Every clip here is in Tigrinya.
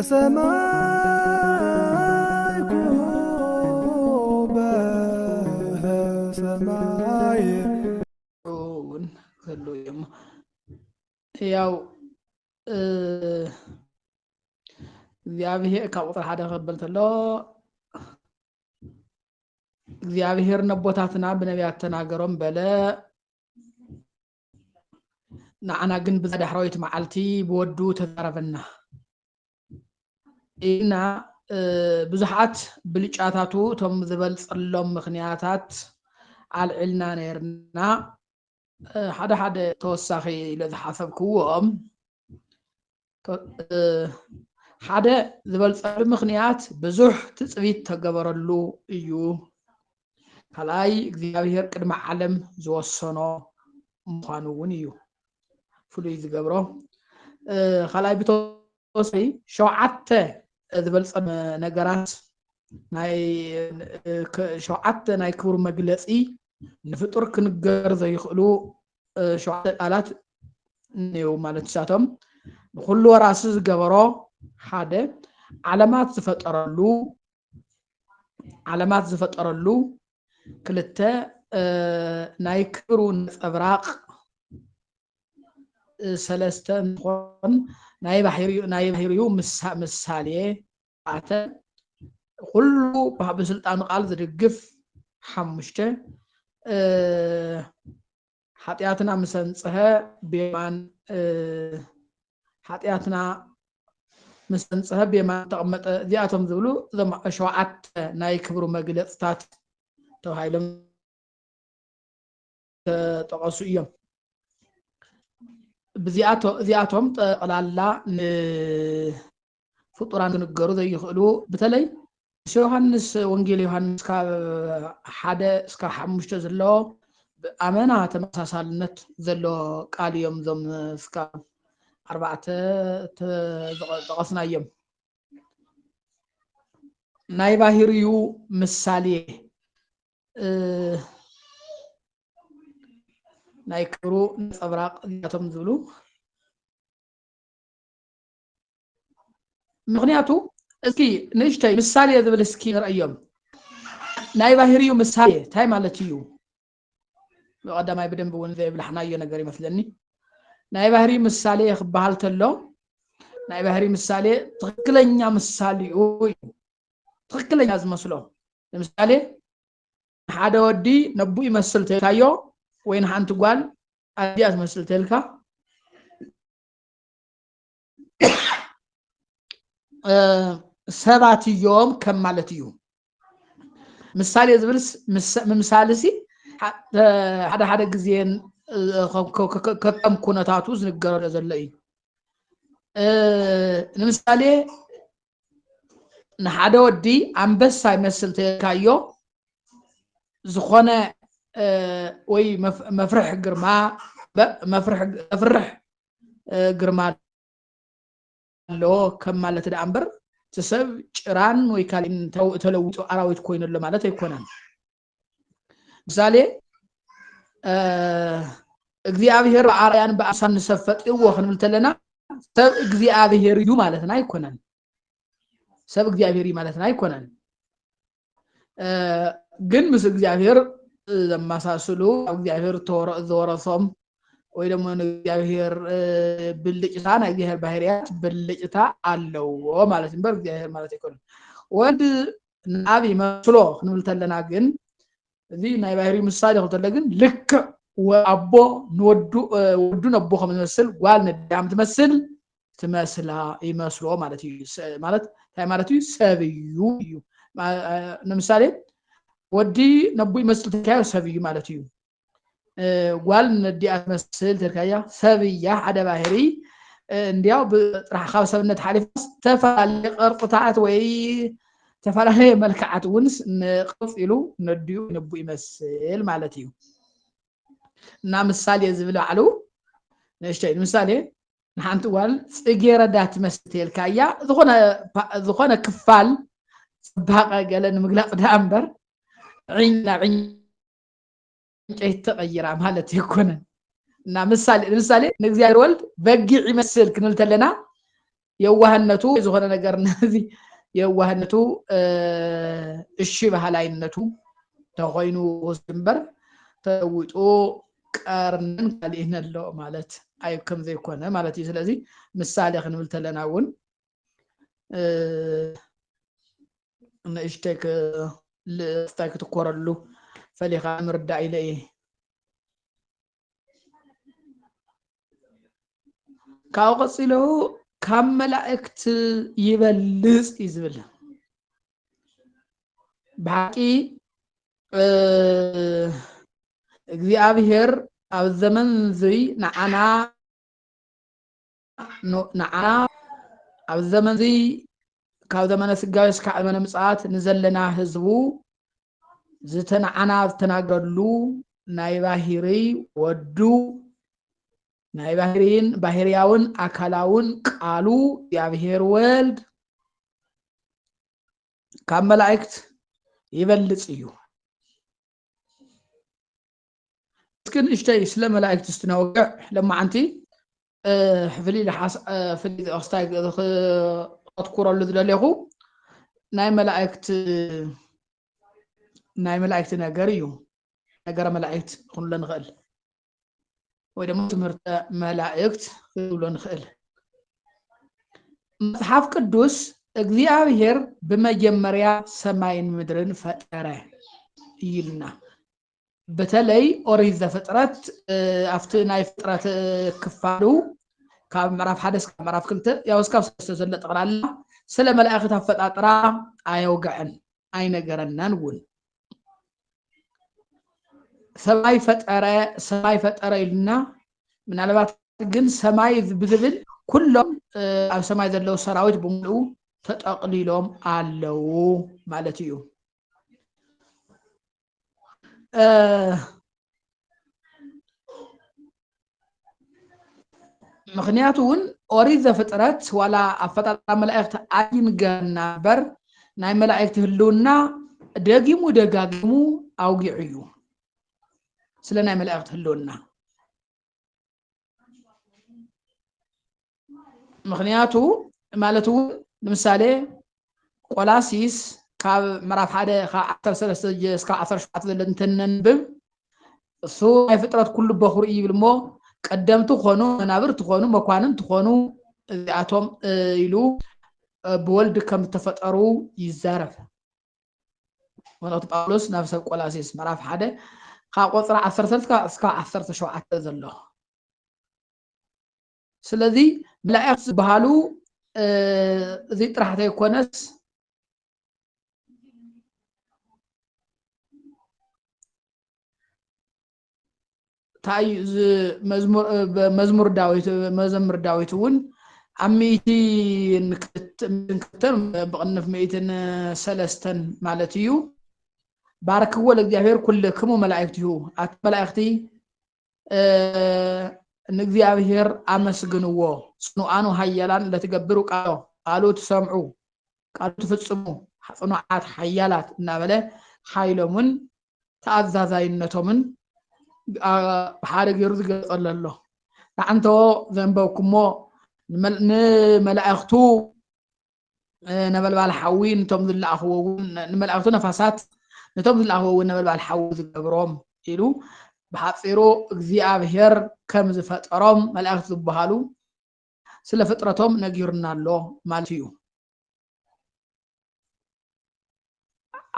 سماي كوبا سماي كله يوم ያው እግዚአብሔር ከቁጥር ሓደ ከበል ተሎ እግዚአብሔር ነቦታትና በነቢያት ተናገሮም በለ ንዓና ግን ብዛዳሕራዊት መዓልቲ ብወዱ ተዛረበና ኢና ብዙሓት ብልጫታቱ ቶም ዝበልጽሎም ምኽንያታት አልዕልና ነርና ሓደ ሓደ ተወሳኺ ለዝሓሰብክዎም ሓደ ዝበልጸሉ ምኽንያት ብዙሕ ትጽቢት ተገበረሉ እዩ ካልኣይ እግዚአብሔር ቅድመ ዓለም ዝወሰኖ ምዃኑ እውን እዩ ፍሉይ ዝገብሮ ካልኣይ ብተወሳኺ ሸውዓተ ዝበልጸ ነገራት ናይ ሸውዓተ ናይ ክብሩ መግለጺ ንፍጡር ክንገር ዘይኽእሉ ሸውዓተ ቃላት ነው ማለት ሳቶም ኩሉ ወራስ ዝገበሮ ሓደ ዓለማት ዝፈጠረሉ ክልተ ናይ ክብሩ ነጸብራቕ ሰለስተ እንኾን ናይ ባህሪኡ ምሳሌ አተ ኩሉ ብስልጣኑ ቃል ዝድግፍ ሓሙሽተ ኃጢአትና ምሰንጽሐ በማን ኃጢአትና ምሰንጽሐ በማን ተቀመጠ ዚአቶም ዝብሉ ሸውዓተ ናይ ክብሩ መግለጽታት ተባሂሎም ተጠቀሱ እዮም ብዚአቶም ጠቅላላ ፍጡራን ክንገሩ ዘይኽእሉ በተለይ ዮሐንስ ወንጌል ዮሐንስ ካብ 1 እስከ 5 ዘሎ አመና ተመሳሳልነት ዘሎ ቃል እዮም ዞም እስከ 4 ተጠቀስና እዮም ናይ ባህሪኡ ምሳሌ ናይ ክብሩ ነጸብራቕ ዚአቶም ዝብሉ ምክንያቱ እስኪ ንሽተይ ምሳሌ ዝብል እስኪ ንርእዮም ናይ ባህሪኡ ምሳሌ ታይ ማለት እዩ ቀዳማይ በደንብ እውን ዘይብላሕናዮ ነገር ይመስለኒ ናይ ባህሪ ምሳሌ ክበሃል ተሎ ናይ ባህሪ ምሳሌ ትክክለኛ ምሳሌኡ ትክክለኛ ዝመስሎ ለምሳሌ ሓደ ወዲ ነቡ ይመስል ተልካዮ ወይን ሓንቲ ጓል አዲያ ዝመስል ተልካ ሰባት እዮም ከም ማለት እዩ ምሳሌ ዝብልስ ምሳሌሲ ሓደ ግዜን ከከም ኩነታቱ ዝንገረሉ ዘሎ እዩ ንምሳሌ ንሓደ ወዲ አንበሳ ይመስል ተልካዮ ዝኾነ ወይ መፍርሕ ግርማ ግርማ ሎ ከም ማለት ዳንበር ተሰብ ጭራን ወይ ካሊን ተለውጦ አራዊት ኮይነሎ ማለት አይኮነን ምሳሌ እግዚአብሔር በአርያን በአሳን ሰፈጥዎ ክንብል ተለና ሰብ እግዚአብሔር እዩ ማለትና አይኮነን ሰብ እግዚአብሔር ማለትና አይኮነን ግን ምስ እግዚአብሔር ዘማሳስሉ እግዚአብሔር ተወረሶም ወይ ደግሞ እግዚአብሔር ብልጭታ ናይ እግዚአብሔር ባህሪያት ብልጭታ አለው ማለት ነው እግዚአብሔር ማለት አይኮነን ወድ ናቢ መስሎ ክንብል ተለና ግን እዚ ናይ ባህሪ ምሳሌ ከተለ ግን ልክ ወአቦ ንወዱ ነቦ ከም ዝመስል ጓል ነዳም ትመስላ ይመስሎ ማለት እዩ ማለት ታይ ማለት እዩ ሰብዩ እዩ ለምሳሌ ወዲ ነቡ ይመስል ተካዩ ሰብዩ ማለት እዩ ጓል ነዲያ ትመስል ተካያ ሰብያ ሓደ ባህሪ እንዲያው በጥራህ ካብ ሰብነት ሓሊፍስ ተፈላለ ቅርጽታት ወይ ተፈላለየ መልክዓት ውንስ ንቅጽ ኢሉ ነዲዩ ነቡ ይመስል ማለት እዩ እና ምሳሌ ዝብል አሉ ነሽተይ ምሳሌ ንሓንቲ ጓል ጽጌረዳ ትመስል ተልካያ ዝኾነ ክፋል ጽባቐ ገለ ንምግላጽ ዳንበር ዒና እንጨት ተቀይራ ማለት ይኮነን እና ምሳሌ ንእግዚአብሔር ወልድ በጊዕ ይመስል ክንል ተለና የዋህነቱ የሆነ ነገር ነዚህ የዋህነቱ እሺ ባህላይነቱ ተቆይኑ ወስንበር ተውጦ ቀርነን ካልይነሎ ማለት አይከም ዘይኮነ ማለት ስለዚህ ምሳሌ ክንብል ተለናውን نشتك لستك تكورلو فليخا مرد إليه كاو قصيلو كم ملائكت يبلس يزبل بحكي እግዚአብሔር ኣብ ዘመን ዘይ ንዓና ኣብ ዘመን ዘይ ካብ ዘመነ ስጋዊ እስካብ ዘመነ ምጽአት ንዘለና ህዝቡ ዝተናዓና ዝተናገረሉ ናይ ባህሪ ወዱ ናይ ባህሪን ባህሪያውን አካላውን ቃሉ እግዚአብሔር ወልድ ካብ መላእክት ይበልጽ እዩ ግን እሽተይ ስለ መላእክት ስትነውቅ ለማ አንቺ حفلي لحس في أستاذ أذكر اللي ذلله ناي ملائكة نجاريو نجار ملائكة كلن غل وإذا ما تمرت ملائكة كلن غل مصحف قدوس እግዚአብሔር በመጀመሪያ ሰማይን ምድርን ፈጠረ ይልና በተለይ ኦሪት ዘፍጥረት አፍተ ናይ ፍጥረት ክፋሉ ካብ ምዕራፍ 1 እስከ ምዕራፍ 2 ያው እስከ 3 ዘለ ጠቅላላ ስለ መላእክት አፈጣጥራ አየውገዕን አይነገረናን ውን ሰማይ ፈጠረ ይልና ምናልባት ግን ሰማይ ብዝብል ኩሎም ኣብ ሰማይ ዘለው ሰራዊት በሙሉ ተጠቅሊሎም አለው ማለት እዩ ምክንያቱን ኦሪት ዘፍጥረት ወላ አፈጣጣ መላእክት አይንገርና በር ናይ መላእክት ህልውና ደጊሙ ደጋግሙ አውጊዑ ስለ ናይ መላእክት ህልውና ምክንያቱ ማለቱ ለምሳሌ ቆላሲስ ካብ ምዕራፍ 1 13 እስከ 17 ዘለ እንተነንብብ እሱ ናይ ፍጥረት ኩሉ በኹር ይብልሞ ቀደምቱ ኾኑ መናብርት ኾኑ መኳንንት ኾኑ እዚአቶም ኢሉ በወልድ ከም ተፈጠሩ ይዛረፍ ወላቱ ጳውሎስ ናብ ሰብ ቆላሲስ ምዕራፍ 1 ካብ ቁጥር 13 እስከ 17 ዘሎ ስለዚህ መላእክት ዝበሃሉ እዚ ጥራሕተ ይኮነስ ታይ መዝሙር ዳዊት ውን አሚቲ ንክተም በቅንፍ መይትን ሰለስተን ማለት እዩ ባረክዎ ለእግዚአብሔር ኩልክሙ መላእክቲሁ አት መላእክቲ ንእግዚአብሔር አመስግንዎ ጽኑዓኑ ኃያላን ለተገብሩ ቃሉ ተሰምዑ ቃሉ ተፈጽሙ ጽኑዓት ኃያላት እናበለ ኃይሎምን ተአዛዛይነቶምን بحاله غير ዝገልጸለ ኣሎ አንተ ዘንበኩሞ ንመላእክቱ ነበልባል ሓዊ ነቶም ዝለኣኽዎ ንመላእክቱ ነፋሳት ነቶም ዝለኣኽዎ ነበልባል ሓዊ ዝገብሮም ኢሉ በሓፂሩ እግዚአብሔር ከም ዝፈጠሮም መላእክት ዝበሃሉ ስለ ፍጥረቶም ነጊርና ኣሎ ማለት እዩ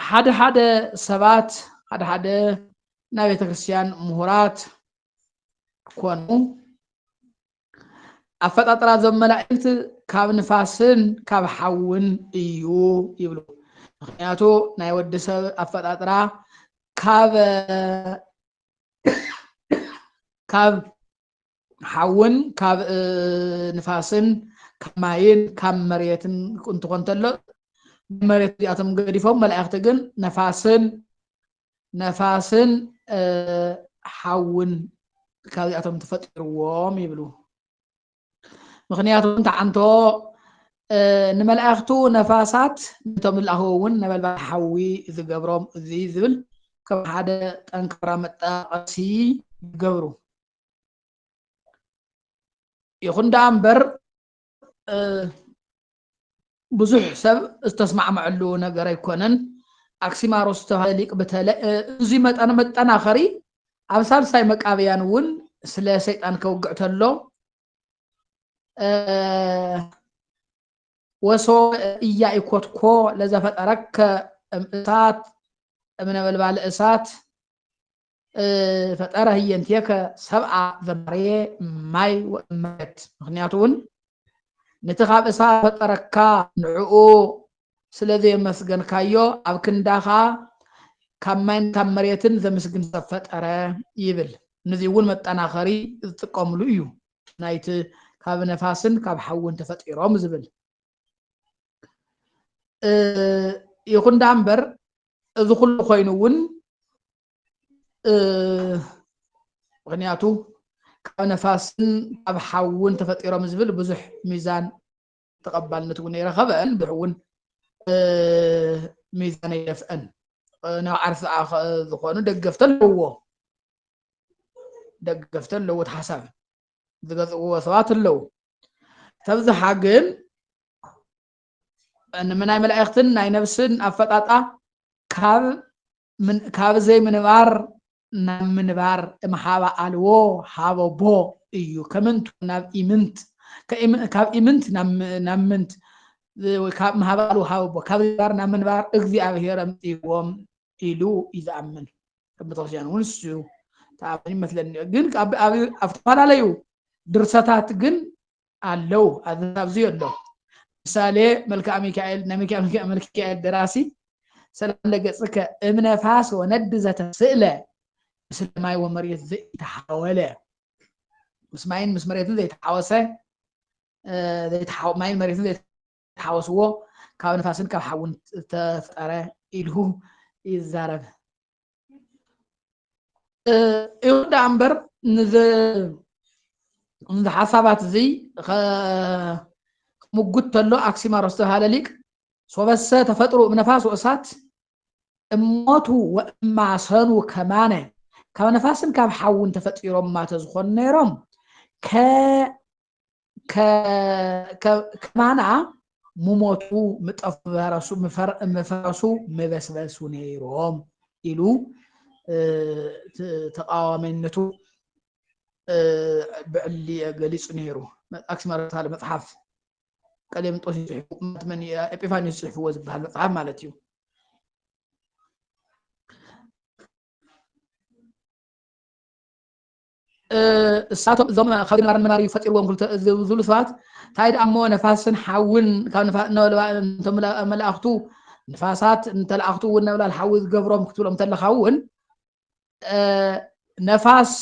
ሓደ ሰባት ሓደ ናይ ቤተ ክርስቲያን ምሁራት ኮኑ አፈጣጥራ ዘመላእክት ካብ ንፋስን ካብ ሓውን እዩ ይብሉ ምክንያቱ ናይ ወድሰብ አፈጣጥራ ካብ ሓውን ካብ ንፋስን ካብ ማይን ካብ መሬትን እንትኾን ተሎ መሬት ዲአቶም ገዲፎም መላእክት ግን ነፋስን ሓውን ካብዚአቶም ተፈጥርዎም ይብሉ ምክንያቱም ተዓንቶ ንመላእክቱ ነፋሳት ነቶም ዝለኣኽውን ነበልባል ሓዊ ዝገብሮም እዚ ዝብል ከም ሓደ ጠንካራ መጣቀሲ ይገብሩ ይኹን ዳ እምበር ብዙሕ ሰብ ዝተስማዕምዐሉ ነገር ኣይኮነን ኣክሲማሮስ ተባሃለ ሊቅ በተለይ እዚ መጠናኸሪ ኣብ ሳልሳይ መቃብያን እውን ስለ ሰይጣን ከውግዕ ተሎ ወሶ ኢያኢኮትኮ ለዘፈጠረከ እሳት እምነበልባል እሳት ፈጠረ ህየንትየከ ሰብዓ ዘባርየ ማይ ወእመት ምክንያቱ እውን ነቲ ካብ እሳት ፈጠረካ ንዕኡ ስለዘየመስገንካዮ ኣብ ክንዳኻ ካብ ማይን ካብ መሬትን ዘመስግን ሰብ ፈጠረ ይብል ነዚ እውን መጠናኸሪ ዝጥቀምሉ እዩ ናይቲ ካብ ነፋስን ካብ ሓውን ተፈጢሮም ዝብል ይኹን ዳ እምበር እዚ ኩሉ ኮይኑ እውን ምክንያቱ ካብ ነፋስን ካብ ሓውን ተፈጢሮም ዝብል ብዙሕ ሚዛን ተቐባልነት እውን ይረኸበን ብሕውን ሚዛን የደፍአን ናብ ዓርሲ ዝኾኑ ደገፍቲ ኣለዎ እቲ ሓሳብ ዝገዝእዎ ሰባት ኣለዉ ተብዝሓ ግን ንመናይ መላእኽትን ናይ ነብስን ኣፈጣጣ ካብ ዘይምንባር ናብ ምንባር እምሃባ ኣልዎ ሃበቦ እዩ ከምንቱ ናብ ኢምንት ካብ ኢምንት ናብ ምንት ካብ ምሃባ ኣልዎ ሃበቦ ካብ ምንባር ናብ ምንባር እግዚኣብሔር ኣምፂዎም ኢሉ ይዝኣምን ቤተክርስትያን እውን እሱ ተኣማኒ ይመስለኒ ግን ኣብ ዝተፈላለዩ ድርሰታት ግን ኣለው ኣብዚ ኣሎ ምሳሌ መልክዓ ሚካኤል ናይ ሚካኤል ደራሲ ሰላም ለገጽከ እምነፋስ ወነድ ዘተስእለ ምስለ ማይ ወመሬት ዘይተሓወለ ምስ ማይን ምስ መሬትን ዘይተሓወሰ ማይን መሬትን ዘይተሓወስዎ ካብ ነፋስን ካብ ሓውን ተፈጠረ ኢሉ ይዛረብ ይኹን ዳ እምበር ንዚ ሓሳባት እዚ ሙጉት ተሎ ኣክሲማሮስ ተባሃለ ሊቅ ሶበሰ ተፈጥሮ ነፋስ ወእሳት እሞቱ ወእማሰኑ ከማነ ካብ ነፋስን ካብ ሓውን ተፈጢሮም ማተ ዝኾኑ ነይሮም ከማና ምሞቱ ምጠፍ ምፈረሱ መበስበሱ ነይሮም ኢሉ ተቃዋሚነቱ ብዕሊ ገሊጹ ነይሩ ኣክሲማሮስ ተባሃለ መጽሓፍ ቀሌምንጦስ ይጽሕፉ መን ኤጲፋኒዮስ ይጽሕፍዎ ዝበሃል መጽሓፍ ማለት እዩ እሳቶም እዞም ካብ ንባር ይፈጢርዎም ክልተ ዝብሉ ሰባት እንታይ ደኣ እሞ ነፋስን ሓውን ካብ መላእኽቱ ንፋሳት እንተለኣኽቱ እውን ነብላል ሓዊ ዝገብሮም ክትብሎም ተለኻ እውን ነፋስ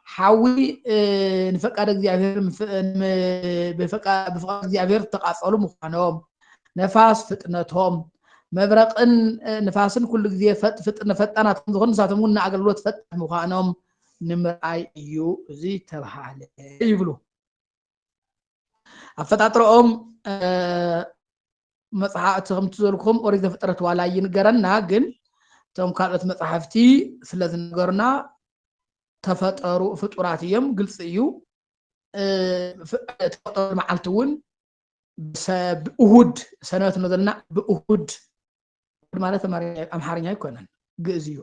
ሓዊ ንፈቃድ እግዚአብሔር بفقاد እግዚአብሔር ተቃጸሉ ምዃኖም ነፋስ ፍጥነቶም መብረቅን ነፋስን ኩሉ ግዜ ፈጣናት ዝኾኑ ንሳቶም እውን ንኣገልግሎት ፈጣን ምዃኖም ንምርኣይ እዩ እዚ ተባሃለ ይብሉ ኣፈጣጥሮኦም መጽሓፍቲ ከምቲ ዘልኩም ኦሪት ዘፍጥረት ዋላ ይንገረና ግን እቶም ካልኦት መጽሓፍቲ ስለዝነገሩና ተፈጠሩ ፍጡራት እዮም ግልጽ እዩ ተፈጠሩ መዓልቲ እውን ብእሁድ ሰንበት ነዘልና ብእሁድ ማለት ኣምሓርኛ ይኮነን ግእዝ እዩ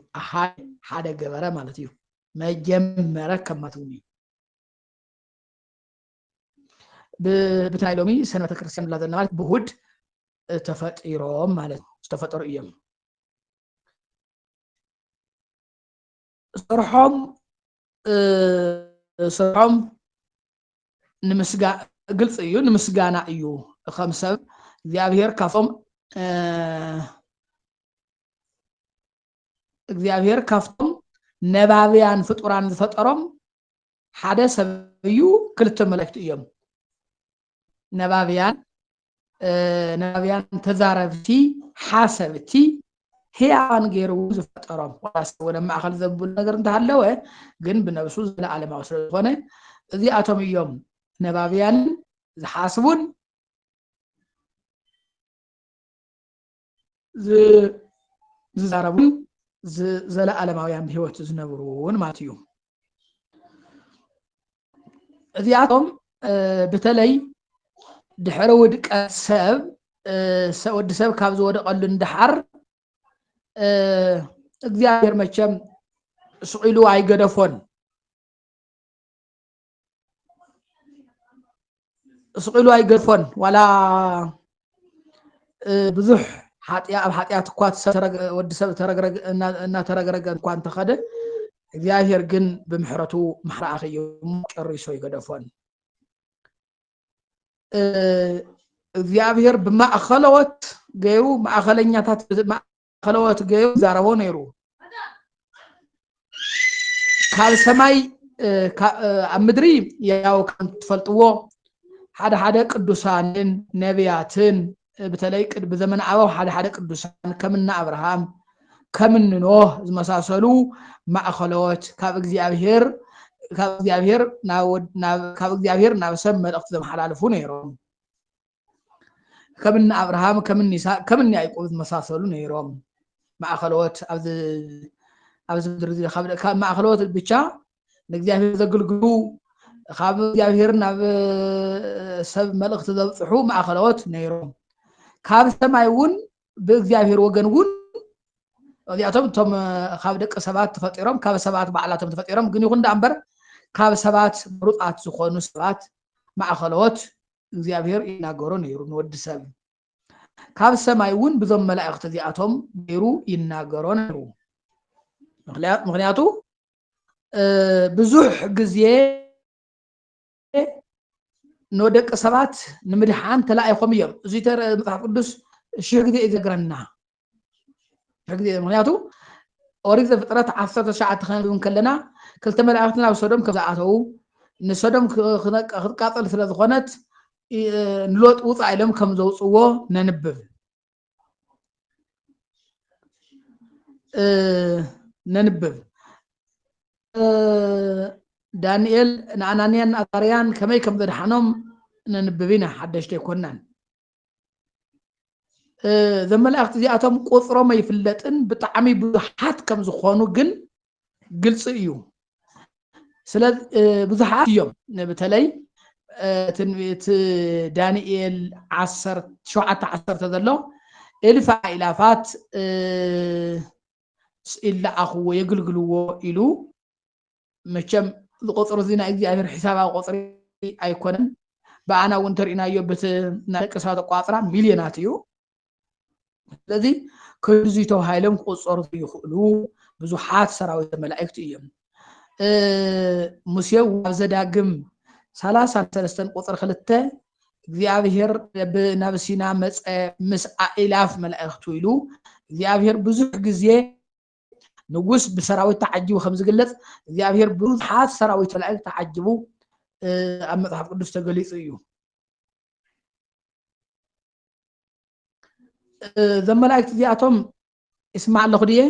ሓደ ገበረ ማለት እዩ መጀመረ ከማትውኒ ብትናይ ሎሚ ሰንበተ ክርስቲያን ብላ ዘለና ማለት ብእሁድ ተፈጢሮም ማለት ዝተፈጠሩ እዮም ስርሖም ንምስጋ ግልጽ እዩ ንምስጋና እዩ ከም ሰብ እግዚአብሔር ካፍቶም ነባብያን ፍጡራን ዝፈጠሮም ሓደ ሰብ እዩ ክልተ መላእክት እዮም ነባብያን ተዛረብቲ ሓሰብቲ ሕያዋን ገይሩ ዝፈጠሮም ወደ ማእኸል ዘብል ነገር እንተሃለወ ግን ብነብሱ ዘለዓለማዊ ስለዝኾነ እዚኣቶም እዮም ነባብያን ዝሓስቡን ዝዛረቡን ዘለዓለማውያን ህይወት ዝነብሩን ማለት እዩ እዚኣቶም በተለይ ድሕረ ውድቀት ሰብ ወዲ ሰብ ካብ ዝወደቀሉ እንድሓር እግዚአብሔር መቸም ስቂሉ ኣይገደፎን ስቂሉ ኣይገድፎን ዋላ ብዙሕ ኃጢአት እኳ ወዲ ሰብ እናተረግረገ እንኳ እንተኸደ እግዚአብሔር ግን ብምሕረቱ ማሕራኽ እዩ ጨሪሶ ይገደፎን እግዚአብሔር ብማእኸለወት ገይሩ ማእኸለኛታት ማእኸለወት ገይሩ ዛረቦ ነይሩ ካብ ሰማይ ኣብ ምድሪ ያው ከም ትፈልጥዎ ሓደ ቅዱሳንን ነቢያትን በተለይ በዘመን አበው ሓደ ቅዱሳን ከምና አብርሃም ከምነ ኖህ ዝመሳሰሉ ማእኸለወት ካብ እግዚአብሔር ናብ ሰብ መልእክት ዘመሓላልፉ ነይሮም ከምነ አብርሃም ከምነ ይስሐቅ ከምነ ያዕቆብ ዝመሳሰሉ ነይሮም ማእኸለወት ኣብዚ ምድሪ ካብ ማእኸለወት ብቻ ንእግዚአብሔር ዘገልግሉ ካብ እግዚአብሔር ናብ ሰብ መልእክት ዘብፅሑ ማእኸለወት ነይሮም ካብ ሰማይ እውን ብእግዚአብሔር ወገን እውን እዚኣቶም እቶም ካብ ደቂ ሰባት ተፈጢሮም ካብ ሰባት ባዕላቶም ተፈጢሮም ግን ይኹን ዳእምበር ካብ ሰባት ሩጣት ዝኾኑ ሰባት ማእኸለወት እግዚአብሔር ይናገሮ ነይሩ ንወዲ ሰብ ካብ ሰማይ እውን ብዞም መላእክት እዚኣቶም ነይሩ ይናገሮ ነይሩ ምክንያቱ ብዙሕ ግዜ ንወደቂ ሰባት ንምድሓን ተላኢኾም እዮም እዚ መጽሓፍ ቅዱስ ሽሕ ግዜ ይዘግረና ምክንያቱ ኦሪት ዘፍጥረት 19 ክንብል ከለና ክልተ መላእክት ናብ ሶዶም ከዝኣተው ንሶዶም ክትቃፀል ስለ ዝኾነት ንሎጥ ውፃእ ኢሎም ከም ዘውፅዎ ነንብብ ዳንኤል ንአናንያን አዛርያን ከመይ ከም ዘድሓኖም ነንብብ ኢና ሓደሽተ ይኮናን ዘመላእክት እዚኣቶም ቁፅሮም ኣይፍለጥን ብጣዕሚ ብዙሓት ከም ዝኾኑ ግን ግልጽ እዩ ስለ ብዙሓት እዮም በተለይ ትንቢት ዳንኤል 10 ዘሎ እልፍ አእላፋት ኢላኣኽዎ የግልግልዎ ኢሉ መቸም ዝቆፅሩ ዚና እግዚአብሔር ሒሳባዊ ቆፅሪ ኣይኮነን በአና እውን ተርእናዮ በቲ ናይ ደቂ ሰባት ኣቋፅራ ሚልዮናት እዩ ስለዚ ክዚ ተባሂሎም ክቁፀሩ ይኽእሉ ብዙሓት ሰራዊት መላእክት እዮም ሙሴ ኣብ ዘዳግም 33 ቁፅሪ 2 እግዚአብሔር ናብ ሲና መፀ ምስ አእላፍ መላእክቱ ኢሉ እግዚአብሔር ብዙሕ ግዜ ንጉስ በሰራዊት ተዓጅቡ ከም ዝግለጽ እግዚአብሔር ብዙሓት ሰራዊት መላእክት ተዓጅቡ ኣብ መጽሓፍ ቅዱስ ተገሊጹ እዩ ዘመላእክት እዚኣቶም اسمع له خديه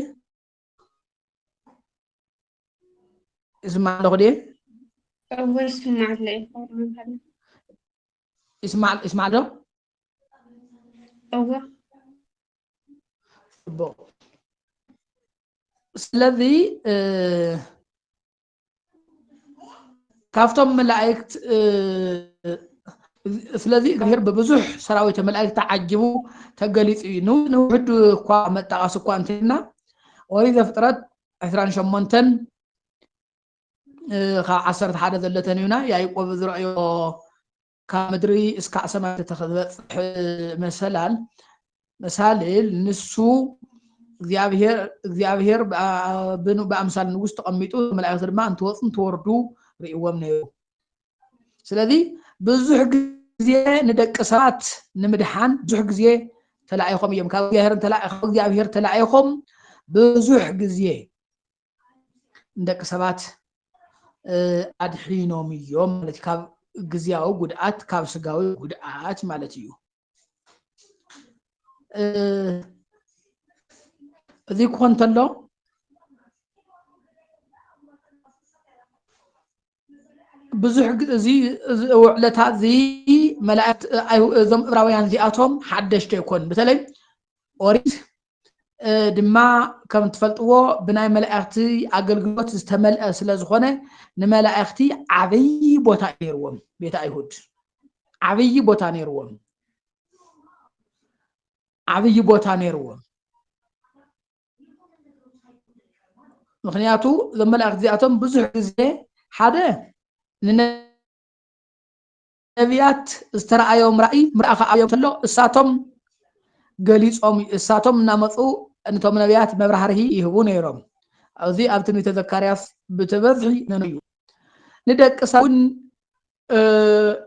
أول سمع له اسمع له أول ስለዚህ ካፍቶም መላእክት ስለዚህ እግዚአብሔር በብዙሕ ሰራዊት መላእክት ተዓጅቡ ተገሊጽ እዩ ንውሕድ እኳ መጣቃስ እኳ እንትና ኦሪት ዘፍጥረት 28 ካብ 11 ዘለተን እዩና ያዕቆብ ዝረአዮ ካብ ምድሪ እስካዕ ሰማይ ተተኸበጽሕ መሰላል መሳልል ንሱ እግዚአብሔር በአምሳል ንጉስ ተቀሚጡ መላእክት ድማ እንትወጽን ትወርዱ ርእይዎም ነይሩ ስለዚህ ብዙሕ ግዜ ንደቂ ሰባት ንምድሓን ብዙሕ ግዜ ተላኢኾም እዮም ካብ እግዚአብሔር ተላኢኾም ብዙሕ ግዜ ንደቂ ሰባት ኣድሒኖም እዮም ማለት ካብ ግዝያዊ ጉድኣት ካብ ስጋዊ ጉድኣት ማለት እዩ እዚ ክኾን ተሎ ብዙሕ እዚ ውዕለታት እዚ መላእክት እዞም ዕብራውያን እዚኣቶም ሓደሽቲ ይኮን በተለይ ኦሪት ድማ ከም ትፈልጥዎ ብናይ መላእክቲ ኣገልግሎት ዝተመልአ ስለ ዝኾነ ንመላእክቲ ዓብይ ቦታ ነይርዎም ቤተ ኣይሁድ عبي بوتا نيروم عبي بوتا نيروم مخنياتو لما الأغذياتهم بزح زي حدا نبيات استرأيهم رأي مرأة أيوم تلو الساتم قليس أمي الساتم نامطو أنتم نبيات مبرهره يهبون يرم أو ذي أبتني تذكرياس بتبذحي ننيو ندك ساون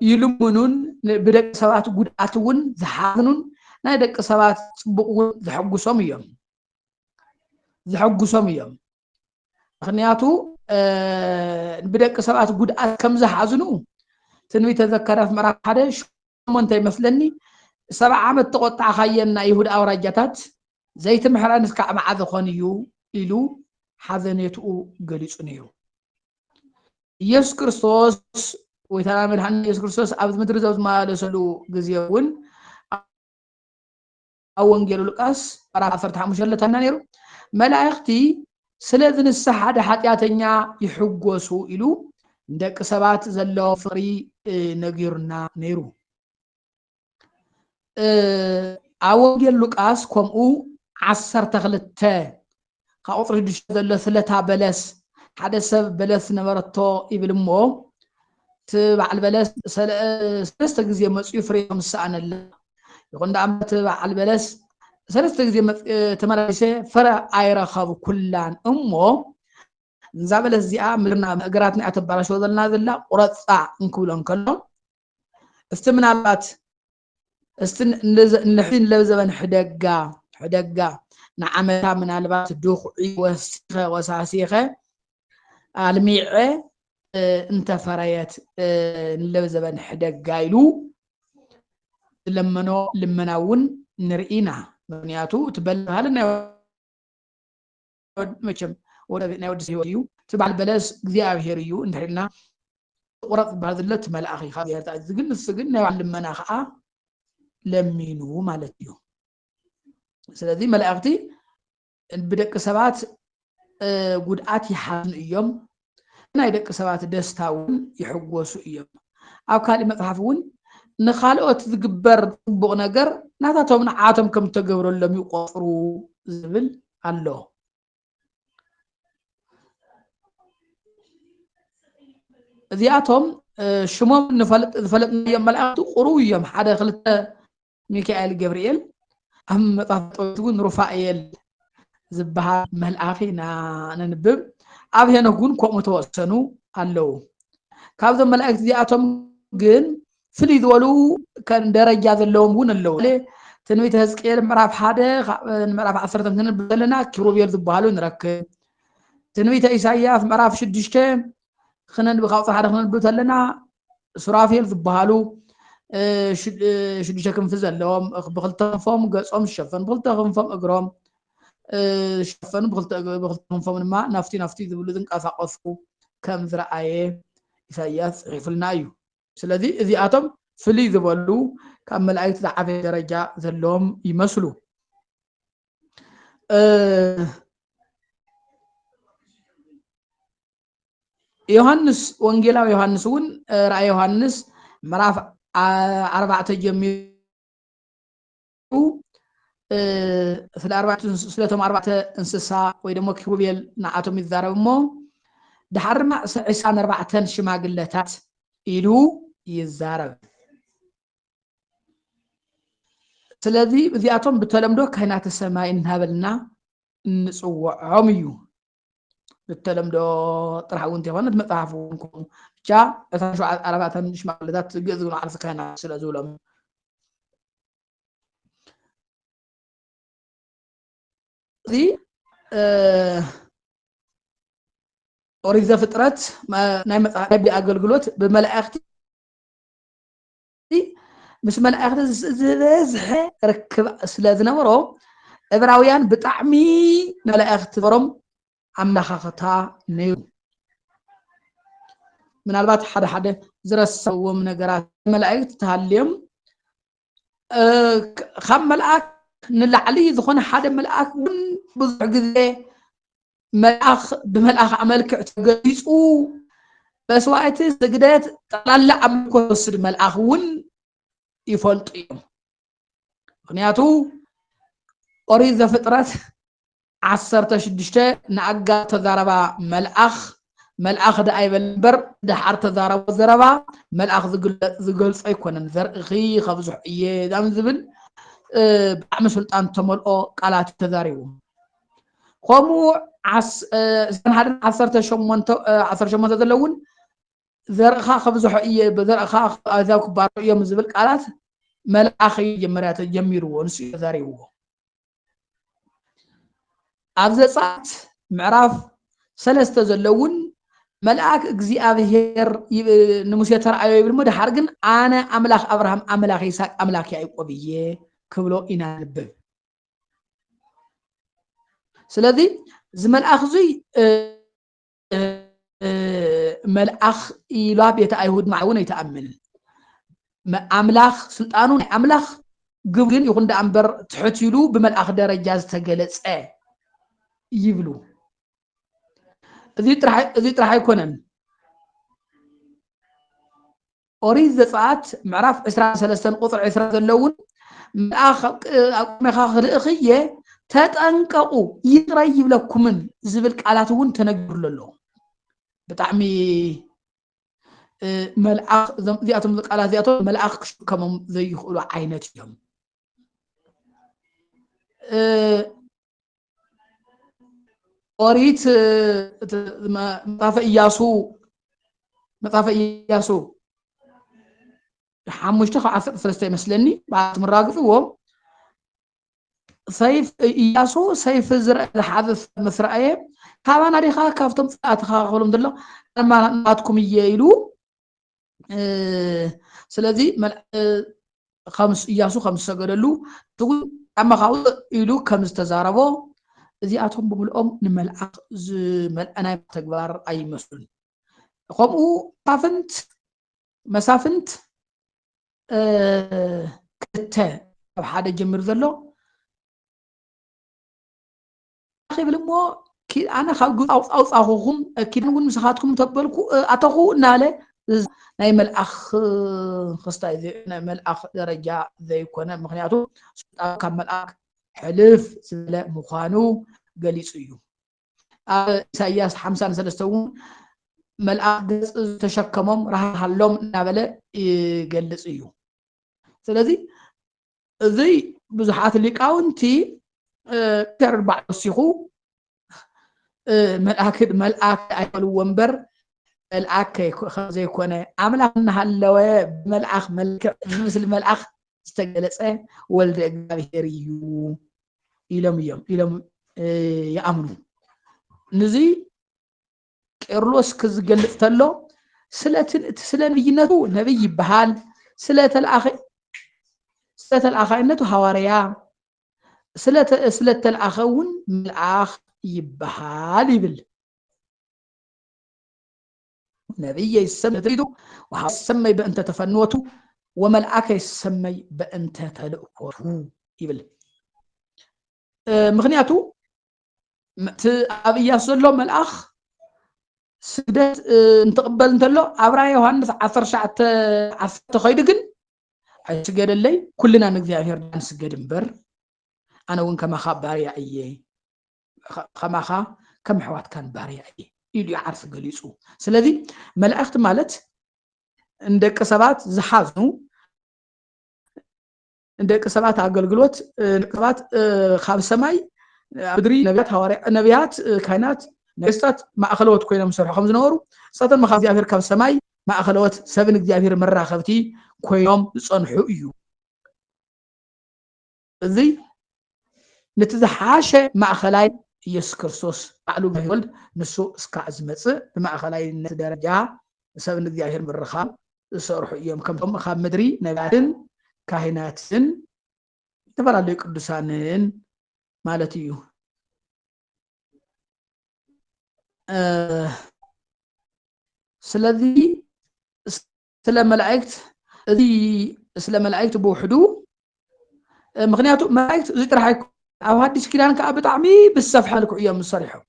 يلمونون بدك سبات قدعتون زحانون ندك سبات بقون زحقو سميهم مخنياتو بدك سبات قدعت كم زحازنو تنوي تذكرت مرة حدا شمون تيمثلني 7 عامت تقطع خينا يهود أوراجتات زي تمحران اسكع مع ذخونيو إلو حذنيتو قليسونيو يسوع كريستوس ويتعامل عن يسوع كريستوس أبد مدرسة ما لسلو جزيون أو إنجيل لوقاس أرى أفرتها مشلة تنانيرو ملاختي سلذن السحاد حتياتنيا يحجوسو إلو دك سبات زلو فري نغيرنا نيرو أوجل لوكاس كومو 12 كأطر دش زلو ثلاثة بلس حدا سب بلس نبرتو يبلمو تبع البلس سلسة جزية مسؤول فري مسأنا الله يقول دعم تبع البلس سلسة جزية تمارسة فرع عيرة خاب كلان أمو نزابل الزياء ملنا قراتني أتبع شو ذلنا ذلا ورطع نكولن كلهم استمنا بات نحين لو زمن حدقا نعمتها من البات دوخي وساسيخة الميعة انت فريت لو زمن حدقا يلو لمناون نرئينا بنياتو تبلها لنا مجم ولا نود سيويو تبع البلاس እግዚአብሔር እዩ እንድሕልና ቁረጥ ባዝለት መልአኺ ኻብያር ታዝግን ንስግን ናይ ዓለም መናኸዓ ለሚኑ ማለት እዩ ስለዚህ መላእክቲ ብደቂ ሰባት ጉድኣት ይሓዝኑ እዮም ናይ ደቂ ሰባት ደስታውን ይሕጎሱ እዮም ኣብ ካልእ መጽሓፍ እውን ንኻልኦት ዝግበር ጽቡቕ ነገር ናታቶም ንዓቶም ከም ተገብረሎም ይቆጥሩ ዝብል ኣሎ እዚኣቶም ሽሞም ንፈልጥናዮም መላእክቲ ቁሩብ እዮም ሓደ ክልተ ሚካኤል ገብርኤል ኣብ መጽሓፍ ጦቢት እውን ሩፋኤል ዝበሃል መልኣኺ ነንብብ ኣብ ሄኖክ እውን ከምኡ ተወሰኑ ኣለዉ ካብዞም መላእክቲ እዚኣቶም ግን ፍልይ ዝበሉ ደረጃ ዘለዎም እውን ኣለዉ ትንቢተ ሕዝቅኤል ምዕራፍ 1 ምዕራፍ 10 ክንንብብ ዘለና ኪሩቤል ዝበሃሉ ንረክብ ትንቢተ ኢሳይያስ ምዕራፍ 6 خنن بخاطر حدا خنن بتلنا سرافيل ذبحالو شديشكم في زلهم بخلتهم فم قصهم شفن بخلتهم فم اقرام شفن بخلتهم فم ما نفتي ذبلو ذنقاسقسو كم زرعايه إساياس يفلنا ايو ስለዚህ እዚኣቶም ፍልይ ዝበሉ ካብ መላእክት ዝዓበየ ደረጃ ዘለዎም ይመስሉ ዮሐንስ ወንጌላዊ ዮሐንስ እውን ራእይ ዮሐንስ ምዕራፍ 4 ጀሚሩ ስለቶም 4 እንስሳ ወይ ደግሞ ኪሩቤል ንዓቶም ይዛረብሞ ድሓርማ 24 ሽማግለታት ኢሉ ይዛረብ ስለዚህ እዚኣቶም ብተለምዶ ካህናተ ሰማይ እናበልና እንጽውዖም እዩ بالتلمدو طرحون تيوان متعرفون جا أتاشو عربات مش معلدات جذون عرف كهنا سلا زولم ذي أريد فترات ما نعم نبي أقول بملائكتي مش ملائكتي زح ركب سلا ورو إبراويان بتعمي ملائكتي فرم أملاختا نيو من البات حدا زرسوا من نجارات ملائكة تهليم خم ملائك نلعلي ذخون حدا ملائك بضع جذي ملائك بملائك عملك تجلسوا بس وقت سجدات طلع عملك وصل ملائك ون يفلطيهم ምክንያቱ ኦሪት ዘፍጥረት 16 ንኣጋር ተዛረባ መልኣኽ ዳ ኣይበልበር ድሓር ተዛረቦ ዘረባ መልኣኽ ዝገልጾ ኣይኮነን ዘርእኺ ከብዙሕ እየ ዛም ዝብል ብጣዕሚ ስልጣን ተመልኦ ቃላት ተዛሪቡ ከምኡ 18 ዘለውን ዘርእኻ ከብዙሕ እየ በዘርእኻ ኣዛብ ክባር እዮም ዝብል ቃላት መልኣኽ ጀመርያ ተጀሚርዎ ንሱ ተዛሪብዎ ኣብ ዘጻት ምዕራፍ 3 ዘለውን መልአክ እግዚአብሔር ንሙሴ ተራእዮ ይብል ድሓር ግን ኣነ ኣምላኽ አብርሃም ኣምላኽ ይስሐቅ ኣምላኽ ያዕቆብ እየ ክብሎ ኢና ንብብ ስለዚ ዝመልአኽ ዙይ መልአኽ ኢላ ቤተ አይሁድ ማዕውን ይተኣምን ኣምላኽ ስልጣኑ ናይ ኣምላኽ ግብግን ይኹን ዳንበር ትሕትይሉ ብመልአኽ ደረጃ ዝተገለጸ ይብሉ እዚ ጥራሕ ኣይኮነን ኦሪት ዘጸአት ምዕራፍ 23 ቁጥር 20 ዘለውን መልአኽ ኣቁመኻ ክርእኽየ ተጠንቀቁ ይጥራይ ይብለኩምን ዝብል ቃላት እውን ተነግሩሉ ኣሎ ብጣዕሚ መልአኽ እዚኣቶም ቃላት እዚኣቶም መልአኽ ክሽከሞም ዘይኽእሉ ዓይነት እዮም ኦሪት መጽሐፈ ኢያሱ 5:13 ይመስለኒ بعد مراغفዎም ሰይፍ ኢያሱ ሰይፍ ዝረአ ዝሓዘ መስራእየ ካባና ዲኻ ካብቶም ጻኣትኻ ክብሎም ዘሎ ማናትኩም እየ ኢሉ ስለዚ خمس ኢያሱ خمس ሰገደሉ ትጉ ኣማኻው ኢሉ ከም ዝተዛረቦ እዚኣቶም ብምልኦም ንመልአኽ ዝመልአናይ ተግባር ኣይመስሉን ከምኡ መሳፍንት ክልተ ኣብ ሓደ ጀምር ዘሎ خيبل مو كي أنا خلق أو أخوهم كي نقول مسخاتكم تقبلكو أتخو ناله نايم الأخ خستاي نايم الأخ درجة ذي كنا مخنياتو كمل الأخ حلف سلا مخانو قليسيو سياس حمسان سلستون ملأخ تشكمهم راح حلهم نابله قليسيو سلذي ذي بزحات اللي كاونتي تربع السيخو ملأك أيقلو ومبر ملأك زي كونه عملنا هاللوى ملأخ مثل ملأخ استجلسه ولد እግዚአብሔርዩ ኢሎም ይኣምኑ ንዚ ቄርሎስ ክዝገልጽ ተሎ ስለ ነብይነቱ ነብይ ይበሃል ስለተልአኸነቱ ሐዋርያ ስለተልአኸውን መልአኽ ይበሃል ይብል ነብይ ይሰመይ ትሪዱ ወሐሰመይ በእንተ ተፈንወቱ ወመልአከ ይሰመይ በእንተ ተልእኮቱ ይብል ምክንያቱ ኣብ ኢያሱ ዘሎ መልአኽ ስግደት እንትቕበል እንተሎ ኣብራ ዮሐንስ 19 ኸይዱ ግን ኣይስገደለይ ኩልና ንእግዚአብሔር ንስገድ እምበር أنا وين كما خباري أيه كما كم حوات كان باري أيه يلي عارف قليسو سلذي ملأخت مالت عندك سبات زحازنو عندك سبات عقل قلوت سبات خاب سماي بدري نبيات كائنات نستات ما أخلوت كوينا مسرح خمس نورو ساتن ما خاف يافير كاب سماي ما أخلوت سبن يافير مرة خفتي كويوم صنحو إيو ذي نتزحاشة مأخلاي يسوع كريستوس قالوا بيولد نسو اسكاز مص بمأخلاي درجة سبن እግዚአብሔር بالرخام صرح يوم كم خام مدري نباتن كاهناتن تبرالو ቅዱሳንን ማለት እዩ ስለዚህ ስለ መላእክት በውሕዱ ምክንያቱ መላእክት ዝጥራሕ أو هاديش كيلان كأبد عمي بالسفح لكو إيام الصريحة